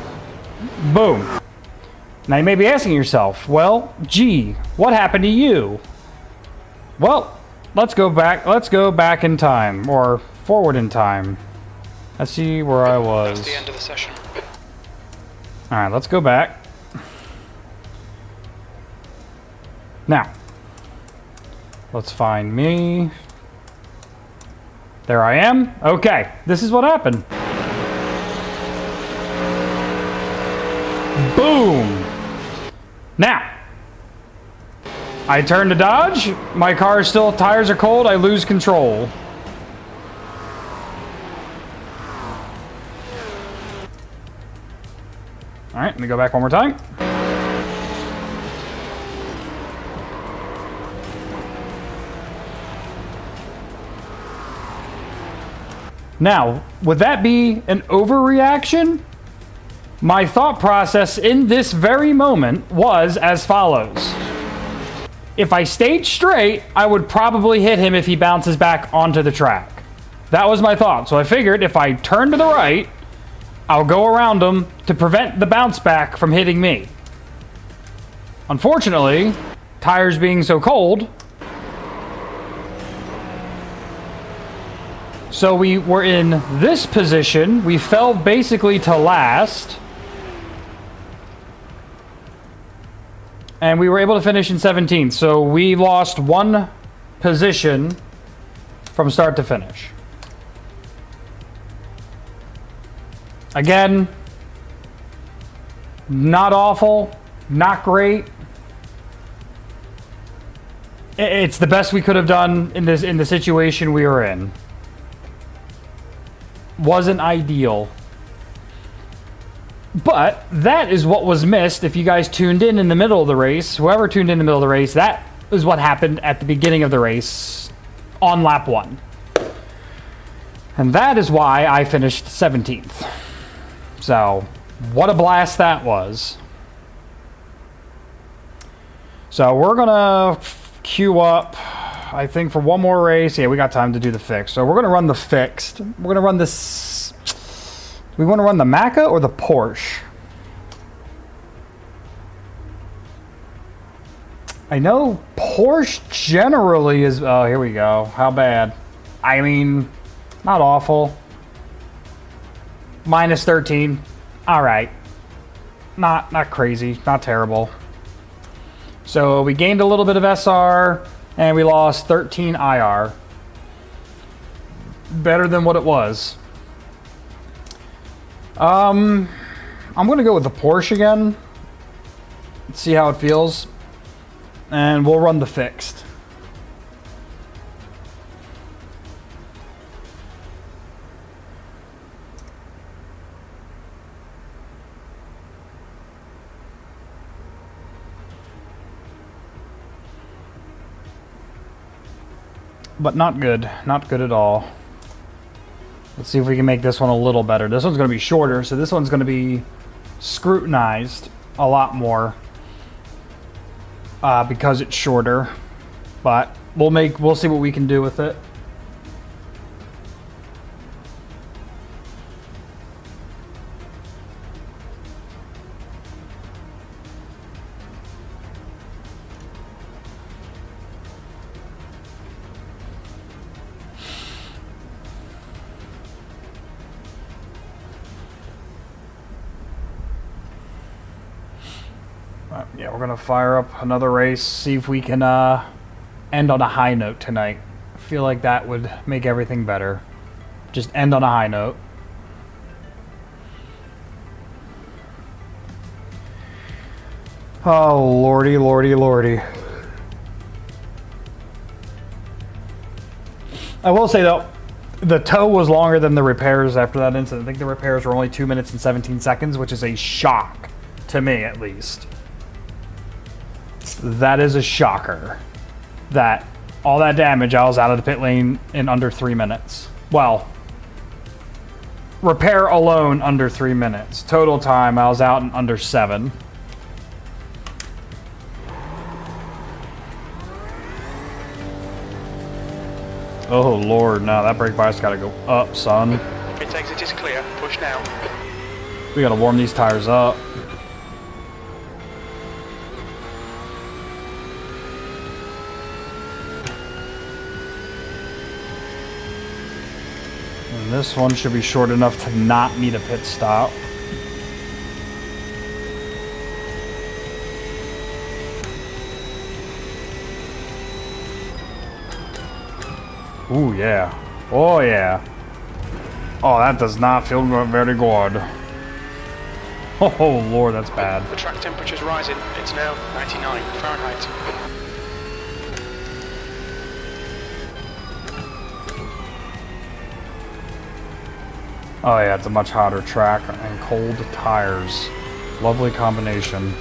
A: Boom. Now you may be asking yourself, well, gee, what happened to you? Well, let's go back in time, or forward in time. Let's see where I was.
B: That's the end of the session.
A: Alright, let's go back. Now, let's find me. There I am. Okay, this is what happened. Boom! Now, I turn to dodge. My car is still, tires are cold. I lose control. All right, let me go back one more time. Now, would that be an overreaction? My thought process in this very moment was as follows. If I stayed straight, I would probably hit him if he bounces back onto the track. That was my thought. So I figured if I turn to the right, I'll go around him to prevent the bounce back from hitting me. Unfortunately, tires being so cold, so we were in this position. We fell basically to last. And we were able to finish in 17th. So we lost one position from start to finish. Again, not awful, not great. It's the best we could have done in the situation we were in. Wasn't ideal. But that is what was missed if you guys tuned in the middle of the race. Whoever tuned in the middle of the race, that is what happened at the beginning of the race on lap 1. And that is why I finished 17th. So, what a blast that was. So, we're going to queue up, I think, for one more race. Yeah, we got time to do the fixed. So, we're going to run the fixed. We're going to run this. We want to run the Macca or the Porsche? I know Porsche generally is... Oh, here we go. How bad? I mean, not awful. Minus 13. All right. Not crazy. Not terrible. So we gained a little bit of SR, and we lost 13 IR. Better than what it was. I'm going to go with the Porsche again. Let's see how it feels. And we'll run the fixed. But not good. Not good at all. Let's see if we can make this one a little better. This one's going to be shorter, so this one's going to be scrutinized a lot more because it's shorter. But we'll see what we can do with it. Yeah, we're gonna fire up another race, see if we can end on a high note tonight. I feel like that would make everything better. Just end on a high note. Oh, lordy, lordy, lordy. I will say though, the tow was longer than the repairs after that incident. I think the repairs were only 2 minutes and 17 seconds, which is a shock to me at least. That is a shocker. That all that damage, I was out of the pit lane in under 3 minutes. Well, repair alone under 3 minutes. Total time, I was out in under 7. Oh lord, no, that brake bias gotta go up, son.
B: Pit exit is clear. Push now.
A: We gotta warm these tires up. And this one should be short enough to not need a pit stop. Ooh, yeah. Oh, yeah. Oh, that does not feel very good. Oh, Lord, that's bad.
B: The track temperature's rising. It's now 99 Fahrenheit.
A: Oh, yeah, it's a much hotter track and cold tires. Lovely combination.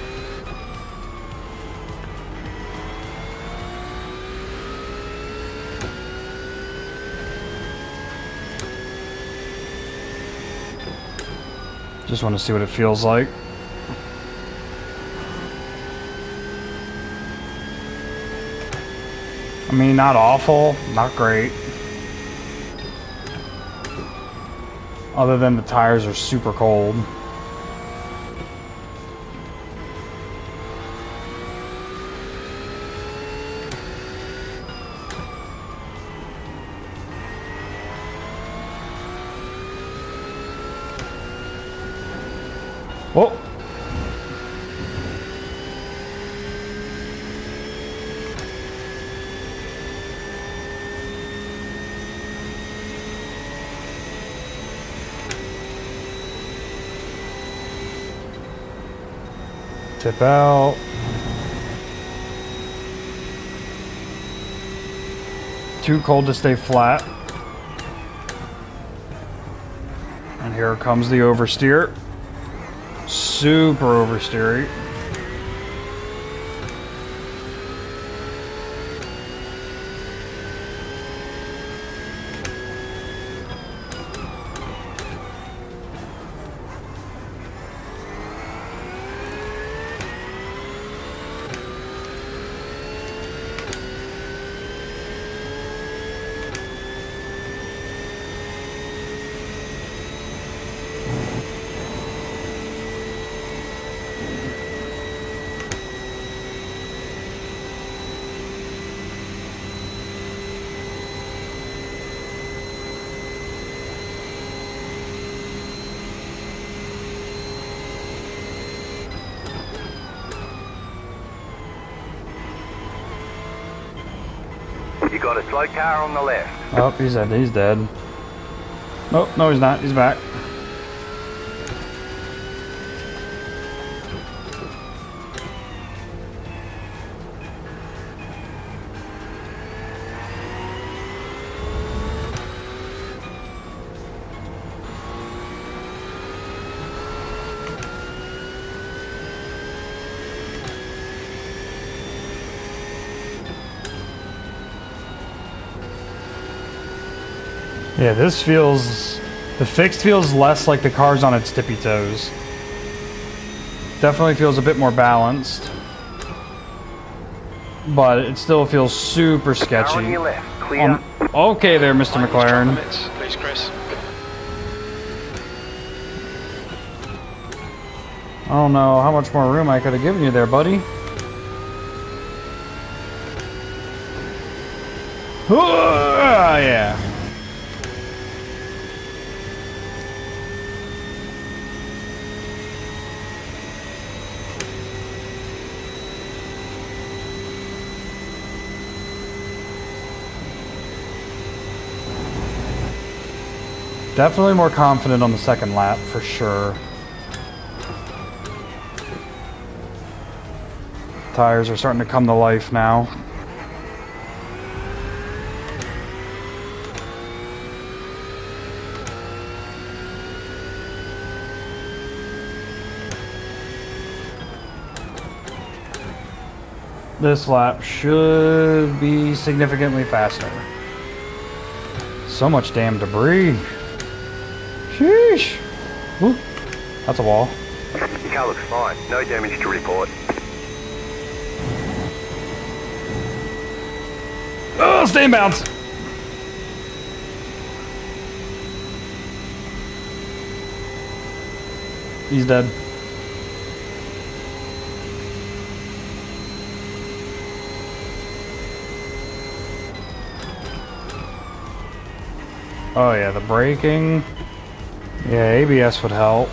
A: Just want to see what it feels like. I mean, not awful, not great. Other than the tires are super cold. Oh! Tip out. Too cold to stay flat. And here comes the oversteer. Super oversteery.
C: You got a slow car on the left.
A: Oh, he's dead. He's dead. Oh, no, he's not. He's back. Yeah, this feels The fixed feels less like the car's on its tippy toes. Definitely feels a bit more balanced. But it still feels super
C: Car on
A: sketchy.
C: your left. Clear.
A: Okay there, Mr. McLaren.
B: Limits, please, Chris.
A: I don't know how much more room I could have given you there, buddy. Yeah. Definitely more confident on the second lap, for sure. Tires are starting to come to life now. This lap should be significantly faster. So much damn debris. Sheesh. Woo. That's a wall.
C: Your car looks fine. No damage to report.
A: Oh, stay in bounds. He's dead. Oh yeah, the braking. Yeah, ABS would help.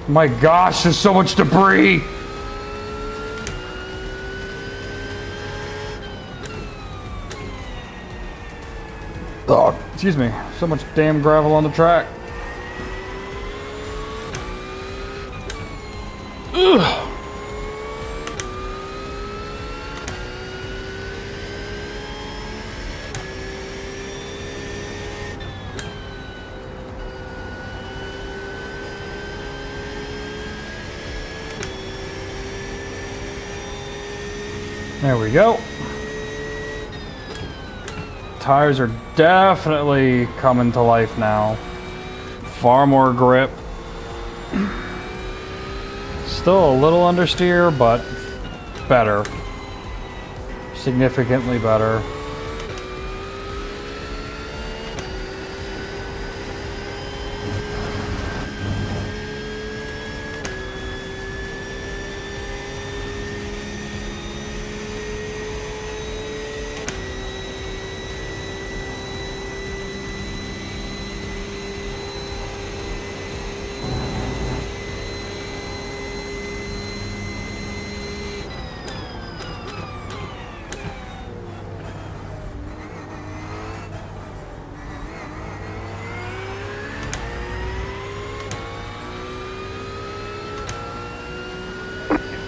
A: My gosh, there's so much debris! Oh, excuse me. So much damn gravel on the track. Ugh. There we go. Tires are definitely coming to life now. Far more grip. Still a little understeer, but better. Significantly better.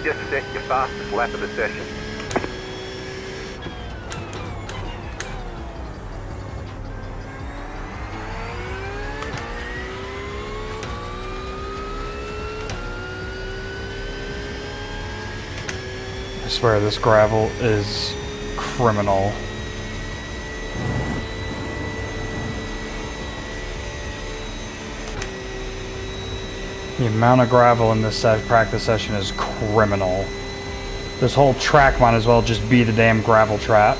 C: Just set your fastest lap of the session.
A: I swear this gravel is criminal. The amount of gravel in this practice session is criminal. This whole track might as well just be the damn gravel trap.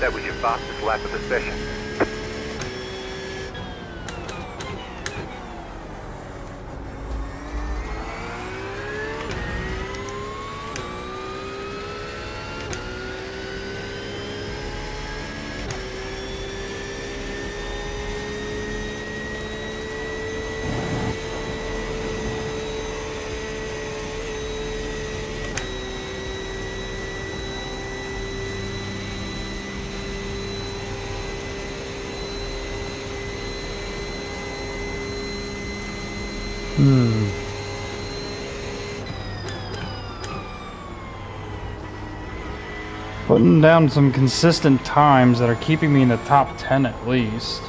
C: That was your fastest lap of the session.
A: Putting down some consistent times that are keeping me in the top 10 at least.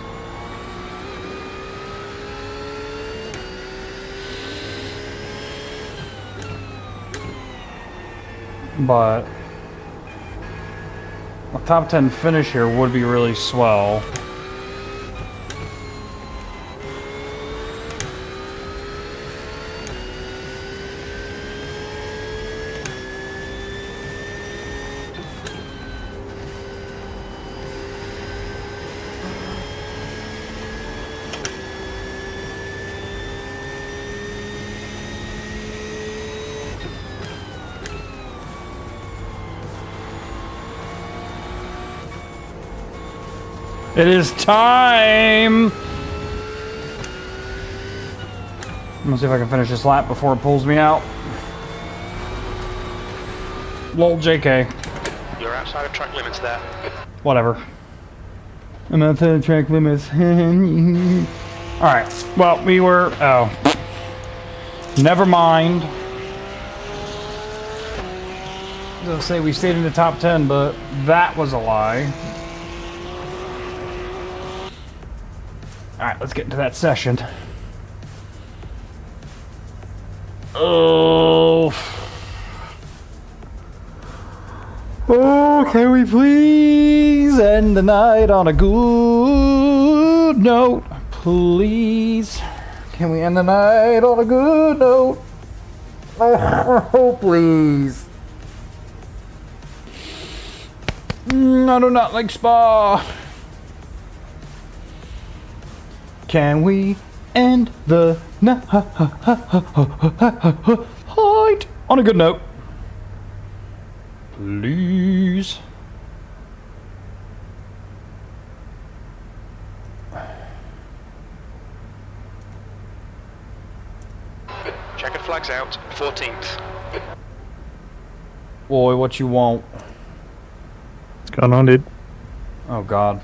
A: But a top 10 finish here would be really swell. It is time! I'm gonna see if I can finish this lap before it pulls me out. Lol, JK.
B: You're outside of track limits there.
A: Whatever. I'm outside of track limits. Alright, well, we were... oh. Never mind. I was gonna say we stayed in the top 10, but that was a lie. Alright, let's get into that session. Oh. Oh, can we please end the night on a good note? Please. Can we end the night on a good note? Oh, please. I do not like Spa. Can we end the night on a good note? Please.
B: Checkered flags out, 14th.
A: Boy, what you want?
G: What's going on, dude?
A: Oh, God.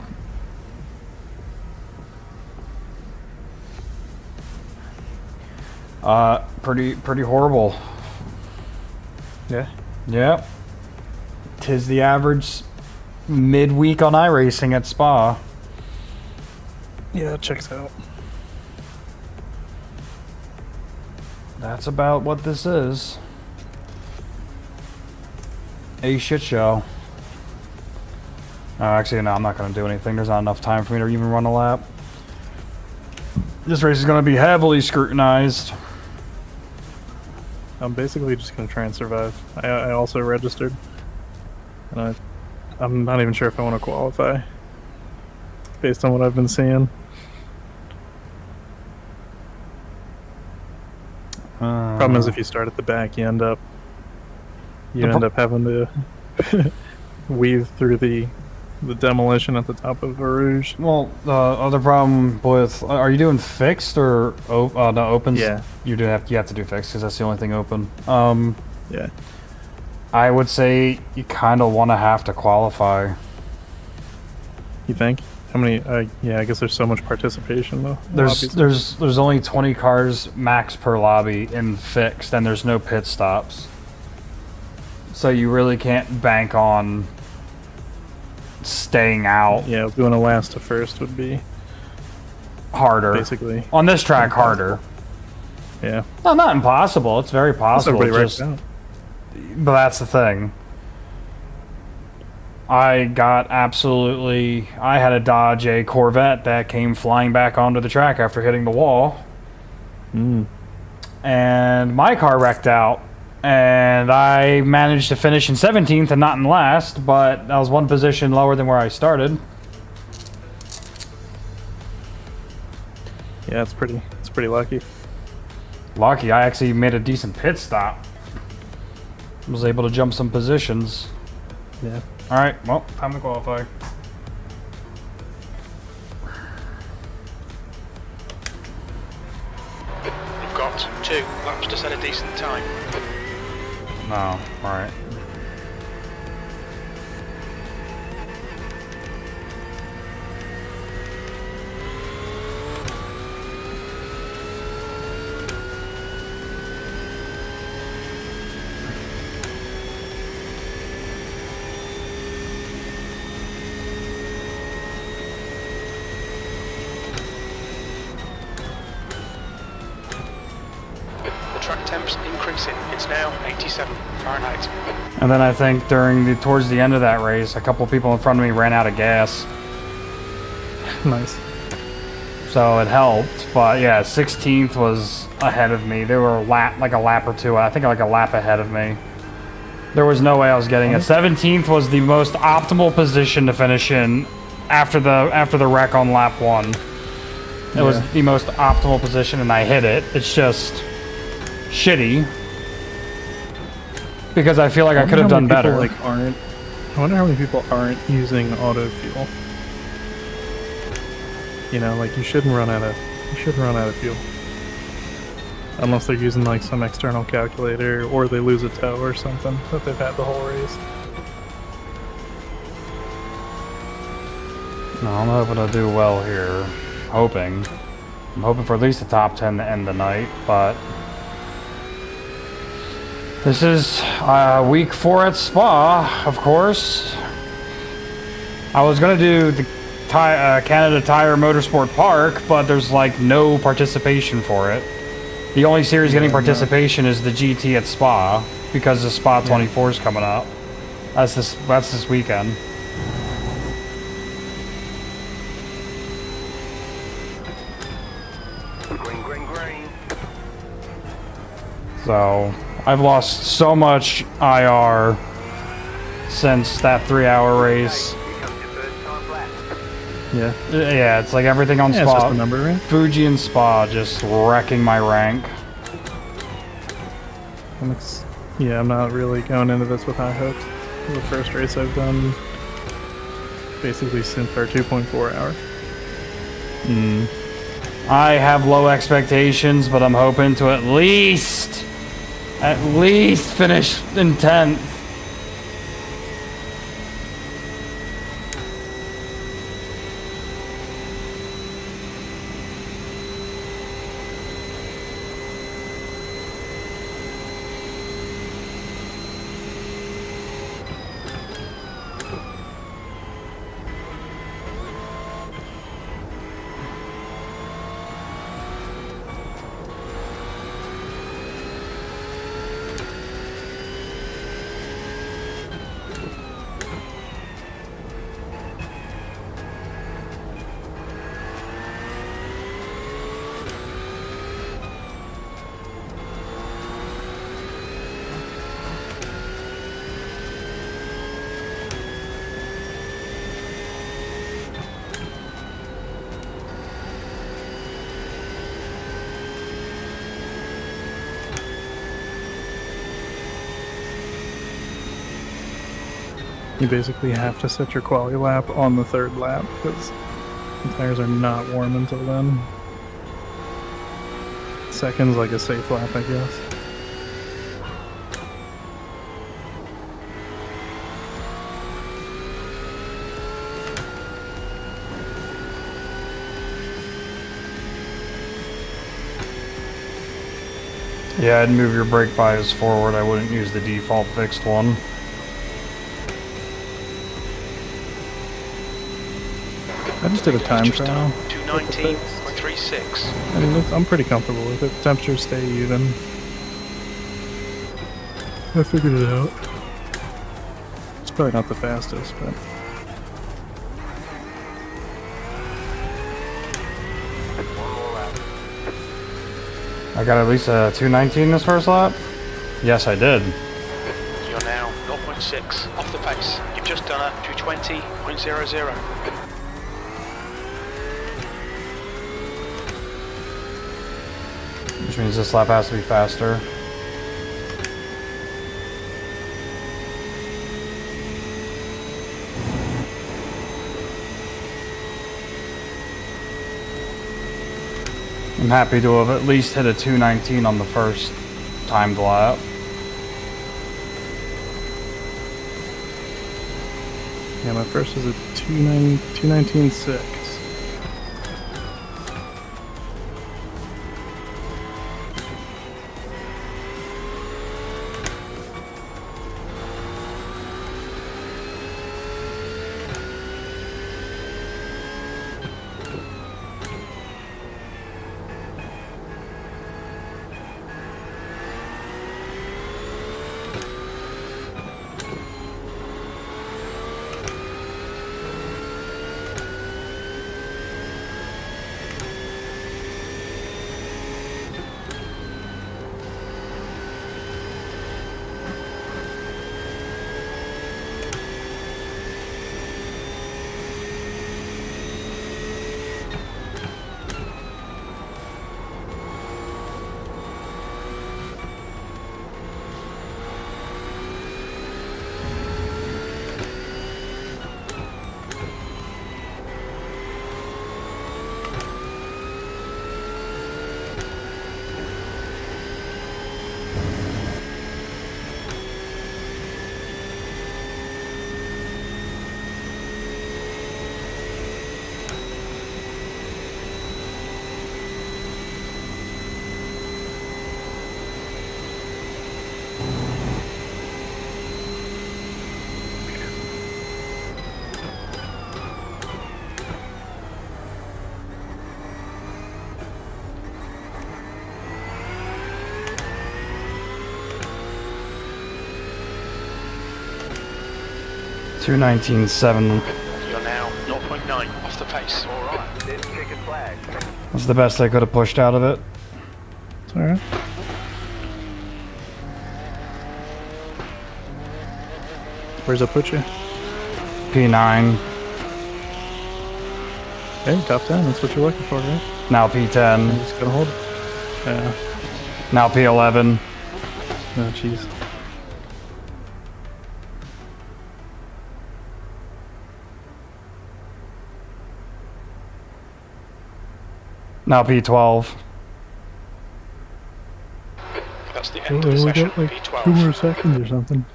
A: Pretty horrible.
G: Yeah.
A: Yep. 'Tis the average midweek on iRacing at Spa.
G: Yeah, it checks out.
A: That's about what this is. A shit show. Oh, actually, no, I'm not going to do anything. There's not enough time for me to even run a lap. This race is going to be heavily scrutinized.
G: I'm basically just going to try and survive. I also registered. And I'm not even sure if I want to qualify. Based on what I've been seeing. Problem is if you start at the back, you end up having to weave through the demolition at the top of Rouge.
A: Well, the other problem with... Are you doing fixed or... no, opens?
G: Yeah.
A: You have to do fixed because that's the only thing open.
G: Yeah.
A: I would say you kind of want to have to qualify.
G: You think? How many? Yeah, I guess there's so much participation though.
A: There's only 20 cars max per lobby in fixed, and there's no pit stops. So you really can't bank on staying out.
G: Yeah, doing a last to first would be
A: harder.
G: basically
A: On this track,
G: impossible.
A: harder.
G: Yeah.
A: No, not impossible. It's very possible.
G: Everybody writes
A: Just,
G: down.
A: but that's the thing. I had to dodge a Corvette that came flying back onto the track after hitting the wall. And my car wrecked out and I managed to finish in 17th and not in last, but I was one position lower than where I started.
G: Yeah, it's pretty lucky.
A: Lucky, I actually made a decent pit stop. Was able to jump some positions.
G: Yeah.
A: Alright, well, time to qualify.
B: You've got 2 laps to set a decent time.
A: No, alright.
B: The track temp's increasing. It's now 87 Fahrenheit.
A: And then I think towards the end of that race, a couple people in front of me ran out of gas.
G: Nice.
A: So it helped, but yeah, 16th was ahead of me. They were a lap or two. I think like a lap ahead of me. There was no way I was getting it. 17th was the most optimal position to finish in after the wreck on lap 1. It was the most optimal position, and I hit it. It's just shitty because I feel like I could have done better.
G: I wonder how many people aren't using auto fuel. You know, like you shouldn't run out of fuel. Unless they're using like some external calculator or they lose a toe or something that they've had the whole race.
A: No, I'm hoping to do well here. I'm hoping for at least the top 10 to end the night, but this is week 4 at Spa, of course. I was gonna do the Canada Tire Motorsport Park, but there's like no participation for it. The only series getting participation is the GT at Spa because the Spa 24 is coming up. That's this weekend.
C: Green, green, green.
A: So I've lost so much IR since that 3-hour race.
C: Here comes your first time lap.
G: Yeah.
A: Yeah, it's like everything on
G: Yeah, it's
A: Spa.
G: just a number, right?
A: Fuji and Spa just wrecking my rank.
G: I'm not really going into this with high hopes. The first race I've done basically since our 2.4 hour.
A: I have low expectations, but I'm hoping to at least finish in 10th.
G: You basically have to set your quali lap on the 3rd lap because the tires are not warm until then. Second's like a safe lap, I guess.
A: Yeah, I'd move your brake bias forward. I wouldn't use the default fixed one.
G: I just did a time trial.
B: 219.36.
G: I mean, I'm pretty comfortable with it. Temperatures stay even. I figured it out. It's probably not the fastest, but...
A: I got at least a 219 this first lap. Yes, I did.
B: You're now 0.6 off the pace. You've just done a 220.00.
A: Which means this lap has to be faster. I'm happy to have at least hit a 219 on the first timed lap.
G: Yeah, my first was a 219.6.
A: Two 19.7.
B: You're now 0.9 off the pace.
C: Alright, there's checkered flag.
A: That's the best I could have pushed out of it.
G: It's alright. Where's that put you?
A: P9.
G: Hey, top 10, that's what you're looking for, right?
A: Now
G: I'm
A: P10.
G: just gonna hold it. Yeah.
A: Now P11.
G: Oh, jeez.
A: Now P12.
B: That's the
G: Oh,
B: end of the
G: we
B: session.
G: got like
B: P12.
G: 2 more seconds or something.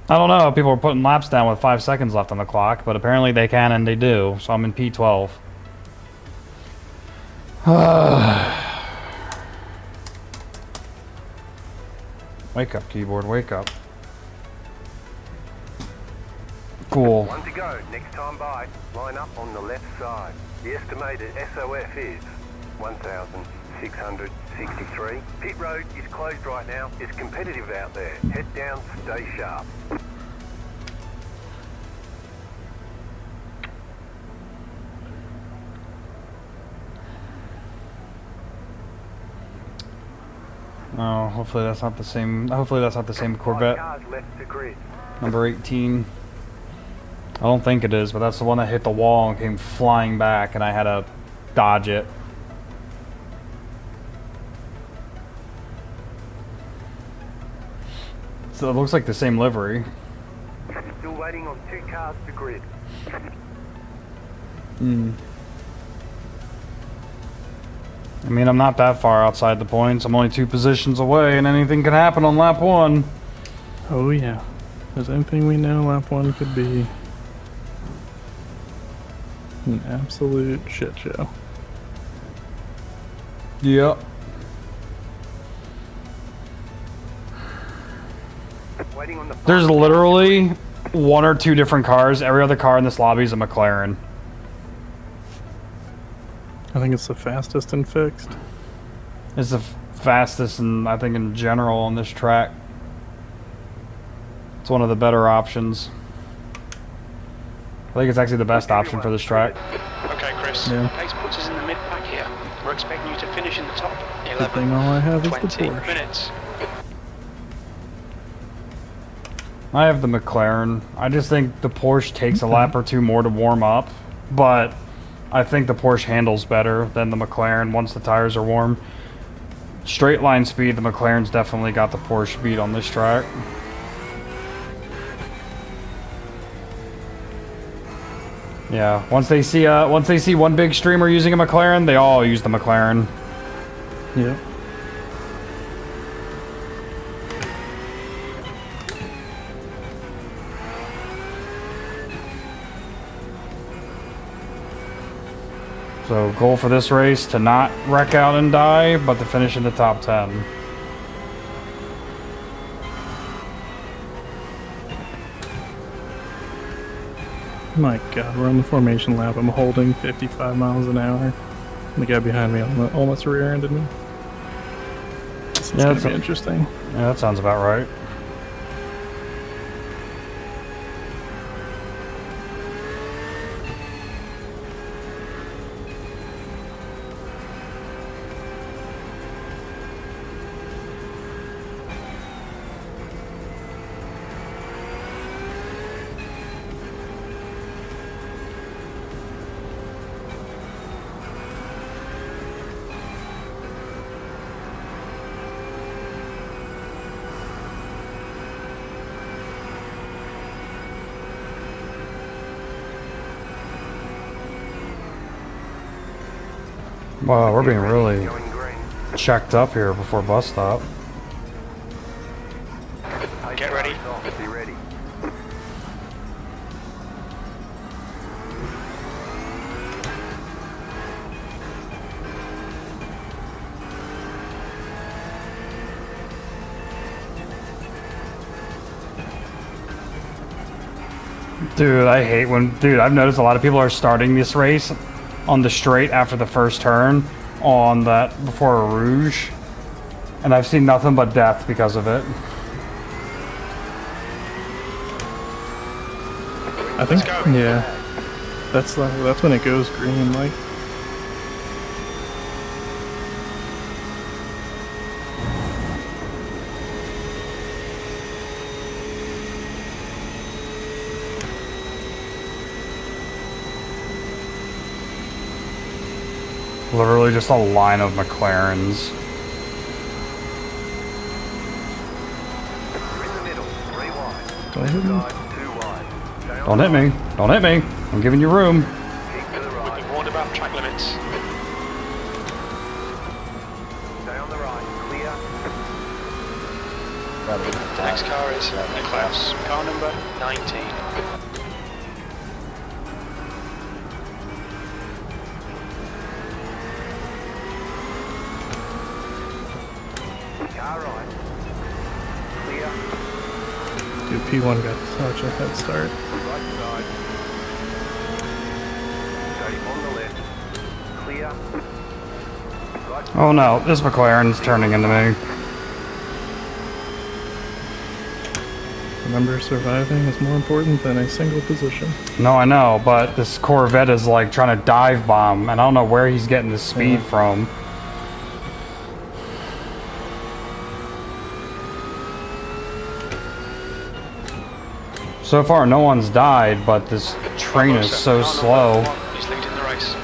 A: I don't know. People are putting laps down with 5 seconds left on the clock, but apparently they can and they do. So I'm in P12. Wake up, keyboard. Wake up. Cool.
C: One to go, next time by. Line up on the left side. The estimated SOF is 1,663. Pit road is closed right now. It's competitive out there. Head down, stay sharp.
A: Oh, hopefully that's not the same. Hopefully that's not the same Corvette.
C: 5 cars left to grid.
A: Number 18. I don't think it is, but that's the one that hit the wall and came flying back, and I had to dodge it. So it looks like the same livery.
C: Still waiting on 2 cars to grid.
A: I mean, I'm not that far outside the points. I'm only 2 positions away, and anything can happen on lap 1.
G: Oh, yeah. There's anything we know, lap 1 could be an absolute shit show.
A: Yep.
C: Waiting on the
A: There's literally 1 or 2 different cars. Every other car in this lobby is a McLaren.
G: I think it's the fastest and fixed.
A: It's the fastest, and I think in general on this track. It's one of the better options. I think it's actually the best option for this track.
B: Okay, Chris.
G: Yeah.
B: Pace puts us in the mid pack here. We're expecting you to finish in the top
G: Good thing all I have is the
B: 20
G: Porsche.
B: minutes.
A: I have the McLaren. I just think the Porsche takes a lap or two more to warm up, but I think the Porsche handles better than the McLaren once the tires are warm. Straight line speed, the McLaren's definitely got the Porsche beat on this track. Yeah, once they see one big streamer using a McLaren, they all use the McLaren.
G: Yep.
A: So goal for this race to not wreck out and die, but to finish in the top 10.
G: My god, we're on the formation lap. I'm holding 55 miles an hour. The guy behind me almost rear-ended me. This is gonna be interesting.
A: Yeah, that sounds about right. Wow, we're being really
C: Going green.
A: checked up here before bus stop.
B: Get ready.
C: Be ready.
A: Dude, I hate when... Dude, I've noticed a lot of people are starting this race on the straight after the first turn on that before a Rouge. And I've seen nothing but death because of it.
G: I think,
B: go.
G: yeah. That's when it goes green, like.
A: Literally just a line of McLarens.
C: You're in the middle. 3 wide.
G: Don't hit me.
C: Side, 2 wide. Stay on
A: Don't
C: the
A: hit me. Don't hit me. I'm giving you room.
C: Keep to the
B: We've
C: right.
B: been warned about track limits.
C: Stay on the right. Clear.
B: The next car is Klaus, car number 19.
C: Car right. Clear.
G: Dude, P1 got such a head start.
C: Right side. Stay on the left. Clear. Right
A: Oh no, this McLaren's turning into me.
G: Remember, surviving is more important than a single position.
A: No, I know, but this Corvette is like trying to dive bomb, and I don't know where he's getting the speed from. So far, no one's died, but this train is so
B: Car number
A: slow.
B: 1 is leading the race.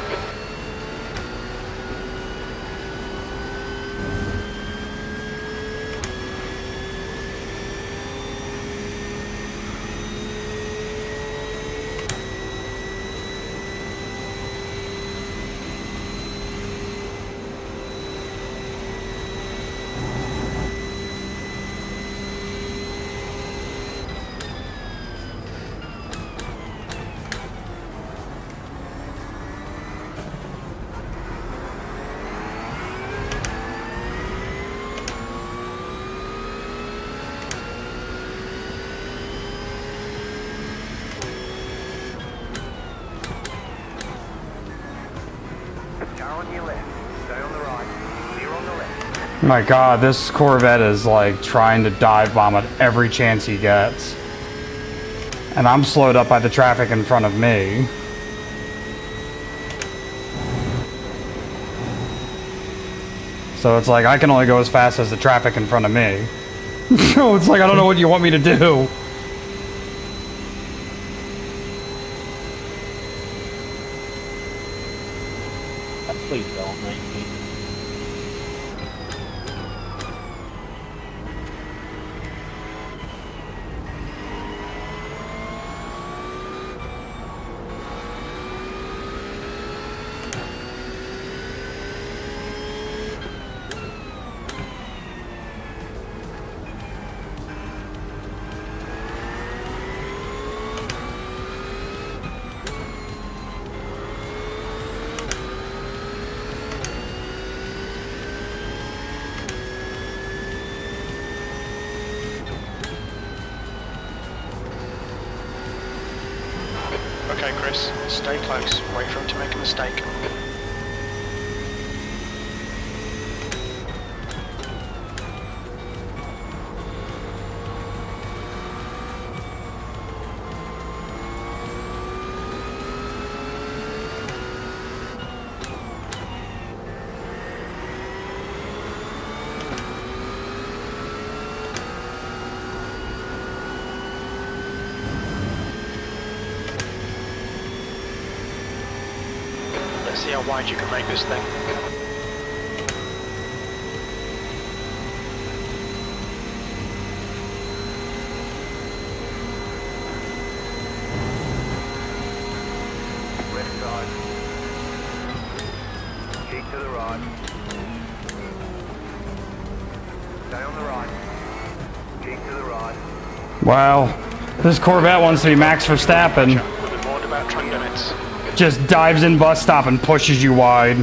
C: Car on your left. Stay on the right. Clear on the left.
A: My god, this Corvette is like trying to dive bomb at every chance he gets. And I'm slowed up by the traffic in front of me. So it's like I can only go as fast as the traffic in front of me. So it's like I don't know what you want me to do.
F: Please don't make me.
B: Okay, Chris, stay close. Wait for him to make a mistake. Let's see how wide you can make this thing.
C: Left side. Keep to the right. Stay on the right. Keep to the right.
A: Wow. This Corvette wants to be Max Verstappen.
B: We'll be warned about track limits.
A: Just dives in bus stop and pushes you wide.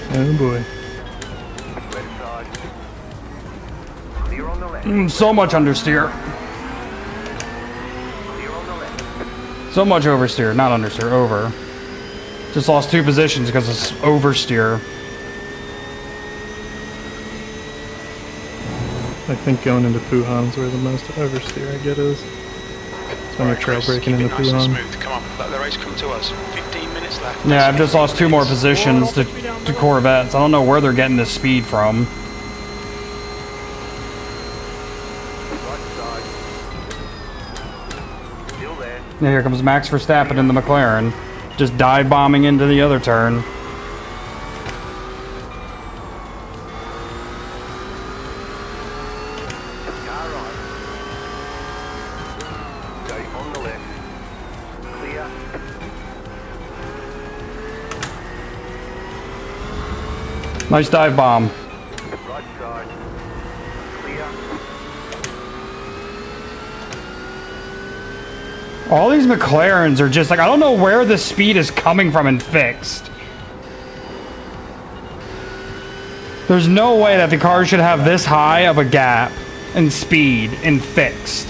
G: Oh boy.
C: Left side. Clear on the left.
A: So much understeer.
C: Clear on the left.
A: So much oversteer. Not understeer, over. Just lost 2 positions because of oversteer.
G: I think going into Puhan's where the most oversteer I get is. So I'm trail
B: Chris,
G: breaking
B: keep
G: into
B: it nice and
G: Puhan.
B: smooth. Come on, let the race come to us. 15 minutes left.
A: Yeah, I've just lost 2 more positions to Corvettes. I don't know where they're getting this speed from.
C: Right side. Still there.
A: Yeah, here comes Max Verstappen in the McLaren. Just dive bombing into the other turn.
C: Car right. Stay on the left. Clear.
A: Nice dive bomb.
C: Right side. Clear.
A: All these McLarens are just like, I don't know where the speed is coming from in fixed. There's no way that the car should have this high of a gap in speed in fixed.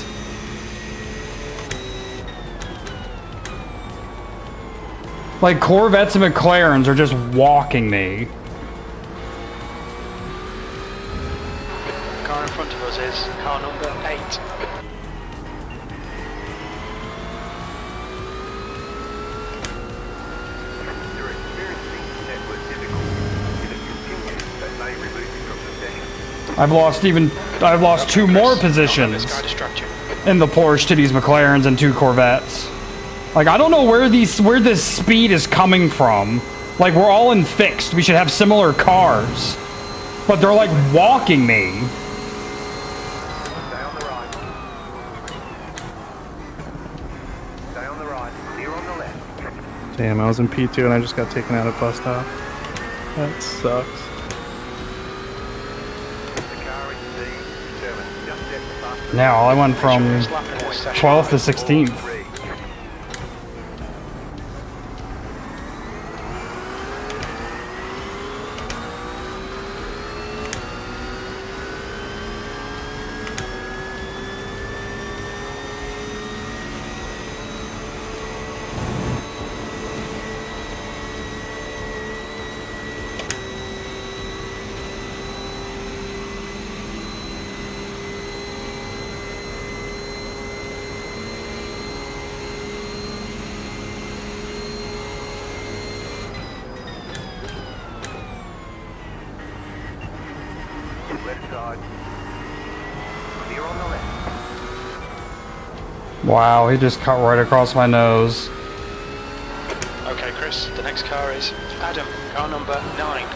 A: Like, Corvettes and McLarens are just walking me.
B: The car in front of us is car number 8.
C: You're experiencing network difficulty. If it continues, that may remove you from the session.
A: I've lost 2 more
B: Don't let
A: positions
B: this guy distract you.
A: in the Porsche to these McLarens and 2 Corvettes. Like, I don't know where this speed is coming from. Like, we're all in fixed. We should have similar cars. But they're like walking me.
C: Stay on the right. Stay on the right. Clear on the left.
G: Damn, I was in P2 and I just got taken out at bus stop. That sucks.
C: The car is determined. Just set the fastest.
A: Now, I went from
B: First lap in this session.
A: 12th to 16th.
C: Three. Left side. Clear on the left.
A: Wow, he just cut right across my nose.
B: Okay, Chris, the next car is Adam, car number 9.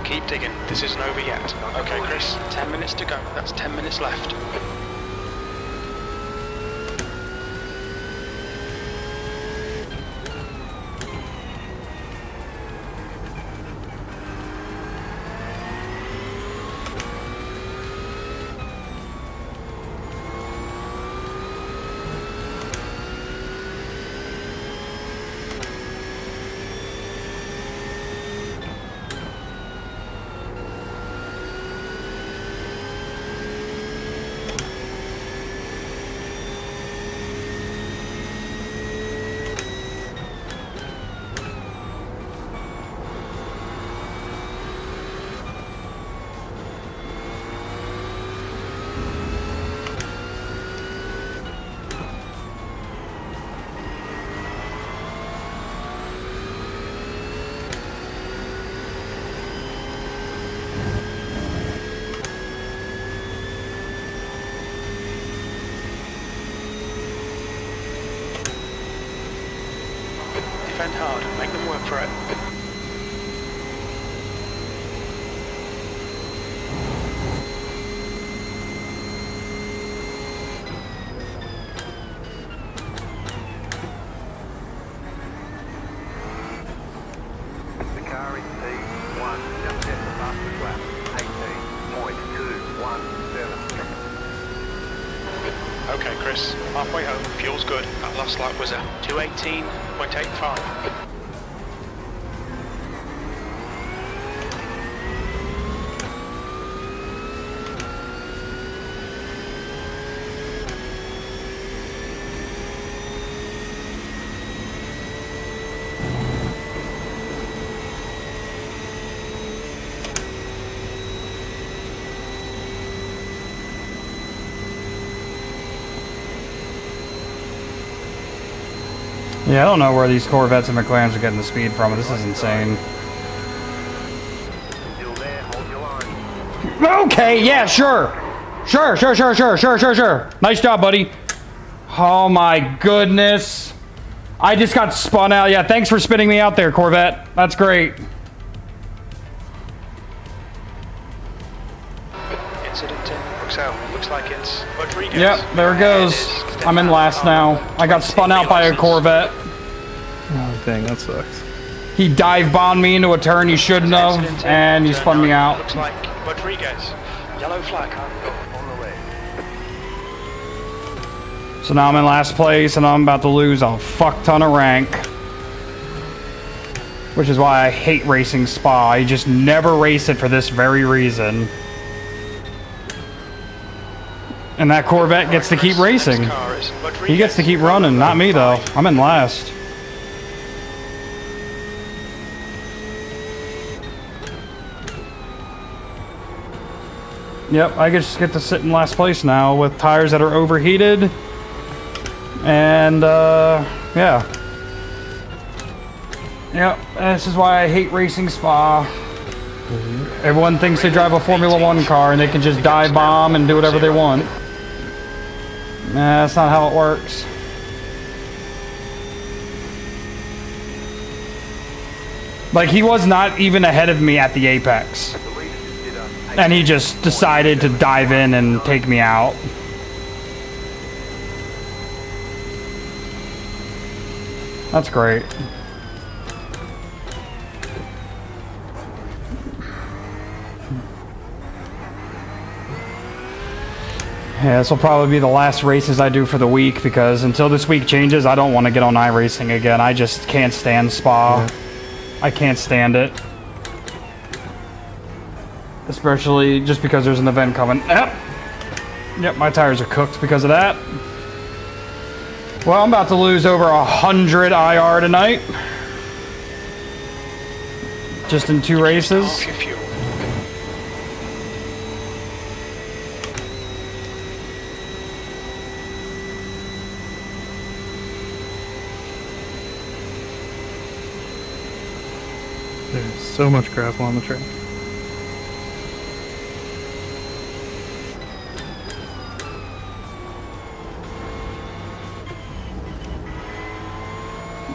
B: Keep digging, this isn't over yet. Okay, Chris, 10 minutes to go. That's 10 minutes left. Defend hard, make them work for it.
C: The car in P1 just at the fastest lap, 18.217.
B: Okay, Chris, halfway home, fuel's good. That last lap was a 218.85.
A: Yeah, I don't know where these Corvettes and McLarens are getting the speed from. This is insane.
C: Still there, hold your line.
A: Okay, yeah, sure. Sure. Nice job, buddy. Oh my goodness. I just got spun out. Yeah, thanks for spinning me out there, Corvette. That's great.
B: Incident in Bruxelles. Looks like it's Rodriguez.
A: Yep, there it goes. I'm in last now. I got spun out by a Corvette.
G: Oh, dang, that sucks.
A: He dive bombed me into a turn he shouldn't have, and he spun me out.
B: Looks like Rodriguez. Yellow flag.
C: On the way.
A: So now I'm in last place and I'm about to lose a fuck ton of rank. Which is why I hate racing Spa. I just never race it for this very reason. And that Corvette gets to keep racing. He gets to keep running, not me though. I'm in last. Yep, I just get to sit in last place now with tires that are overheated. And, yeah. Yep, this is why I hate racing Spa. Everyone thinks they drive a Formula 1 car and they can just dive bomb and do whatever they want. Nah, that's not how it works. Like, he was not even ahead of me at the apex. And he just decided to dive in and take me out. That's great. Yeah, this will probably be the last races I do for the week, because until this week changes, I don't want to get on iRacing again. I just can't stand Spa. Yeah. I can't stand it. Especially just because there's an event coming. Yep, my tires are cooked because of that. Well, I'm about to lose over 100 IR tonight. Just in 2 races.
G: There's so much gravel on the track.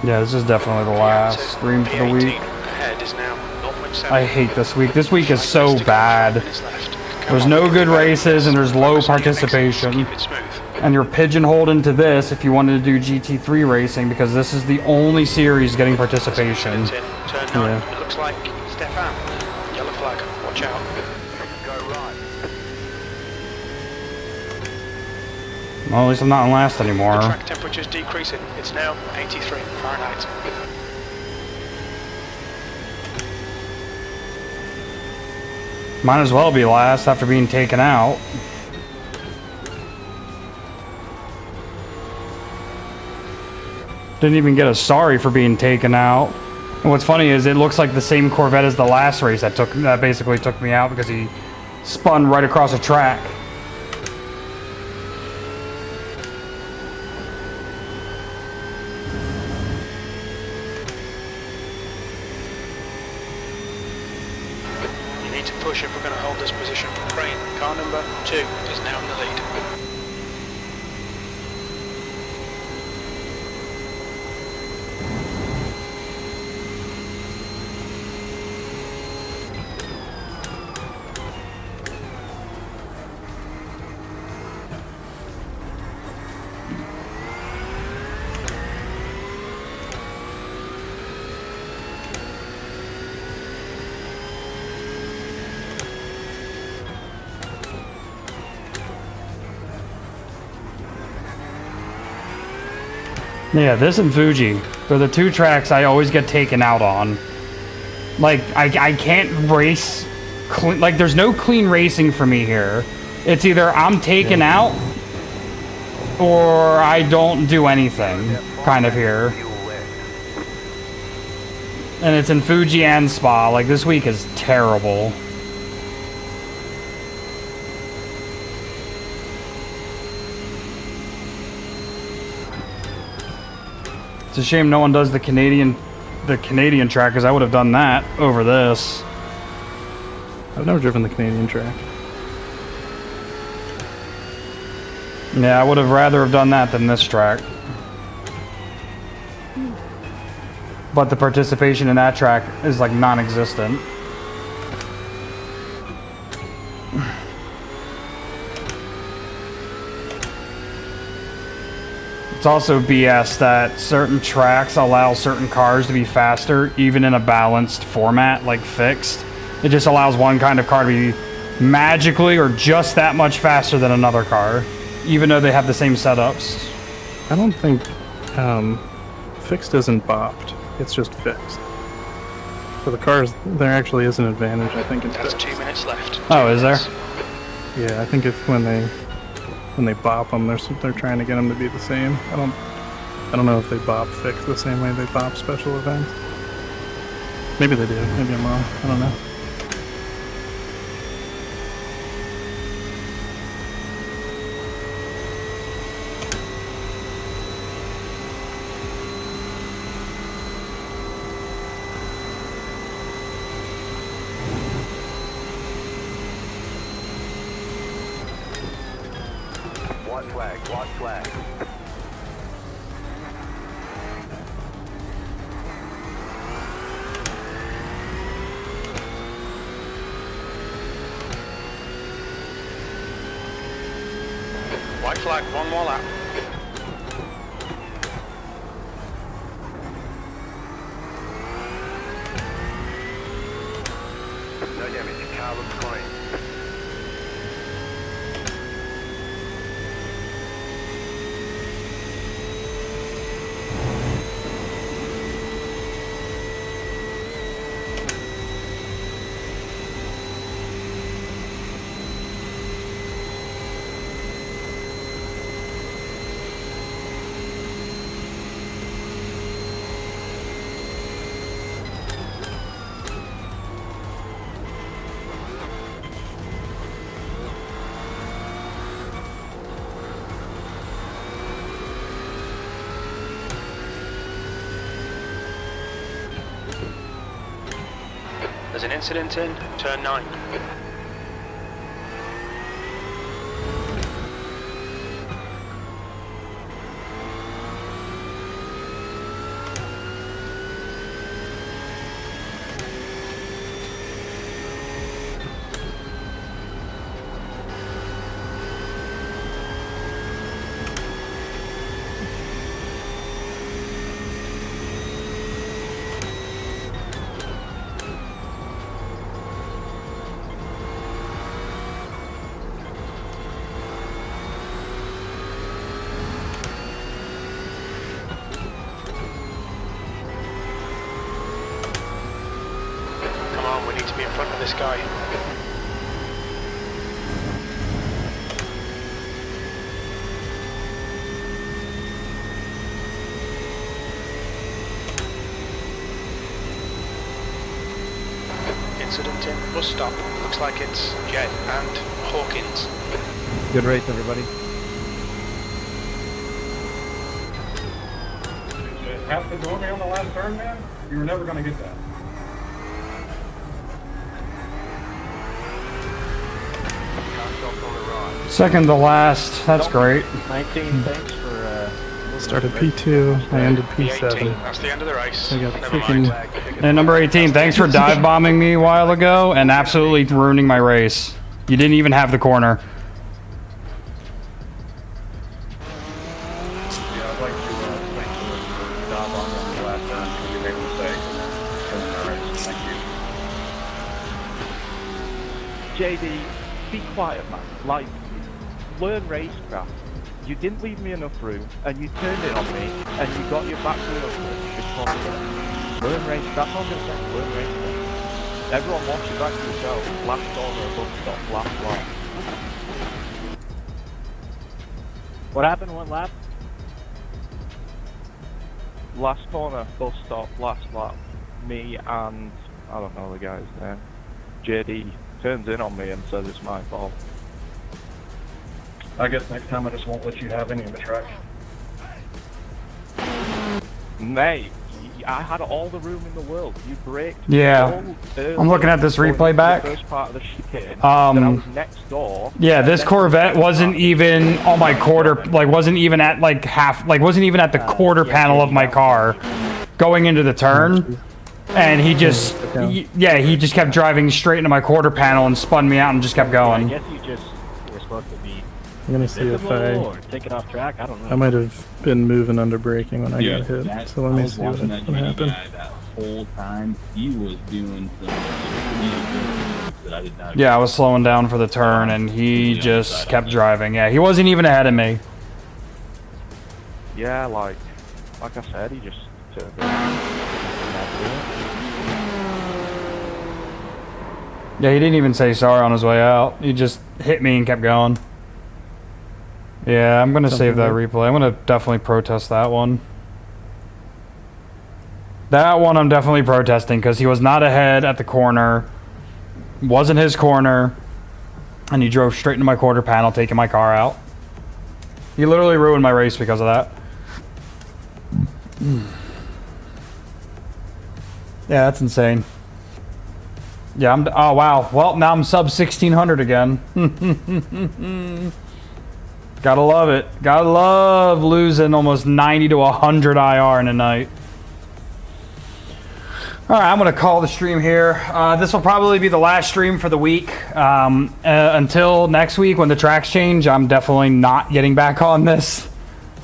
A: Yeah, this is definitely the last stream for the week. I hate this week. This week is so bad. There's no good races and there's low participation. And you're pigeonholed into this if you wanted to do GT3 racing, because this is the only series getting participation.
B: Yeah. It looks like Stefan. Yellow flag. Watch out.
C: Go right.
A: Well, at least I'm not in last anymore.
B: The track temperature's decreasing. It's now 83 Fahrenheit.
A: Might as well be last after being taken out. Didn't even get a sorry for being taken out. And what's funny is it looks like the same Corvette as the last race that basically took me out, because he spun right across the track.
B: You need to push if we're going to hold this position. Crane, car number 2 is now in the lead.
A: Yeah, this and Fuji. They're the 2 tracks I always get taken out on. Like, I can't race... Like, there's no clean racing for me here. It's either I'm taken out, or I don't do anything, kind of here. And it's in Fuji and Spa. Like, this week is terrible. It's a shame no one does the Canadian track, because I would have done that over this.
G: I've never driven the Canadian track.
A: Yeah, I would have rather have done that than this track. But the participation in that track is like non-existent. It's also BS that certain tracks allow certain cars to be faster, even in a balanced format, like fixed. It just allows one kind of car to be magically or just that much faster than another car, even though they have the same setups.
G: I don't think fixed isn't bopped. It's just fixed. For the cars, there actually is an advantage, I think.
B: That's 2 minutes left.
A: Oh, is there?
G: Yeah, I think it's when they bop them, they're trying to get them to be the same. I don't know if they bop fixed the same way they bop special events. Maybe they do. Maybe I'm wrong. I don't know.
C: White flag, white flag.
B: White flag, one more lap.
C: No damage, car looks clean.
B: There's an incident in turn 9. Come on, we need to be in front of this guy. Incident in bus stop. Looks like it's Jed and Hawkins.
F: Good race, everybody.
E: Have to go me on the last turn, man? You were never going to get that.
C: Car stopped on the right.
A: Second to last. That's great.
F: 19, thanks for
G: Started P2, I ended
B: The 18.
G: P7.
B: That's the end of the race.
G: I got
B: Never
G: freaking-
B: mind.
A: And number 18, thanks for dive bombing me a while ago and absolutely ruining my race. You didn't even have the corner.
E: Yeah, I'd like to thank you for job on the last turn because you made a mistake. Alright, thank you.
D: JD, be quiet, man. Like, learn racecraft. You didn't leave me enough room, and you turned it on me, and you got your back wheel up. Learn racecraft. That's all I'm gonna say. Learn racecraft. Everyone watch your back to yourself. Last corner, above stop, last lap.
F: What happened? What lap?
D: Last corner, bus stop, last lap. Me and, I don't know the guy's name. JD turns in on me and says it's my fault.
E: I guess next time I just won't let you have any of the track.
D: Mate, I had all the room in the world. You braked.
A: Yeah. I'm looking at this replay back.
D: The first part of the chicane. Then I was next door.
A: Yeah, this Corvette wasn't even on my quarter, like wasn't even at like half, like wasn't even at the quarter panel of my car going into the turn. And he just, he just kept driving straight into my quarter panel and spun me out and just kept
F: I
A: going.
F: guess you just were supposed to be
G: I'm gonna see if
F: visible or take it off track. I don't know.
G: I might have been moving under braking when I got hit.
H: that-
G: So let
H: I
G: me
H: was
G: see what
H: watching that
G: happened.
H: guy that whole time. He was doing some.
E: but I didn't know.
A: Yeah, I was slowing down for the turn, and he just kept driving. Yeah, he wasn't even ahead of me.
D: Yeah, like I said, he just turned around.
A: Yeah, he didn't even say sorry on his way out. He just hit me and kept going. Yeah, I'm gonna save that replay. I'm gonna definitely protest that one. That one I'm definitely protesting because he was not ahead at the corner. Wasn't his corner. And he drove straight into my quarter panel, taking my car out. He literally ruined my race because of that. Yeah, that's insane. Yeah, oh wow. Well, now I'm sub 1600 again. Gotta love it. Gotta love losing almost 90 to 100 IR in a night. Alright, I'm going to call the stream here. This will probably be the last stream for the week. Until next week when the tracks change, I'm definitely not getting back on this.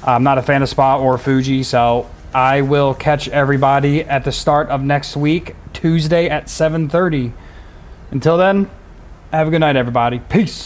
A: I'm not a fan of Spa or Fuji, so I will catch everybody at the start of next week, Tuesday at 7:30. Until then, have a good night, everybody. Peace.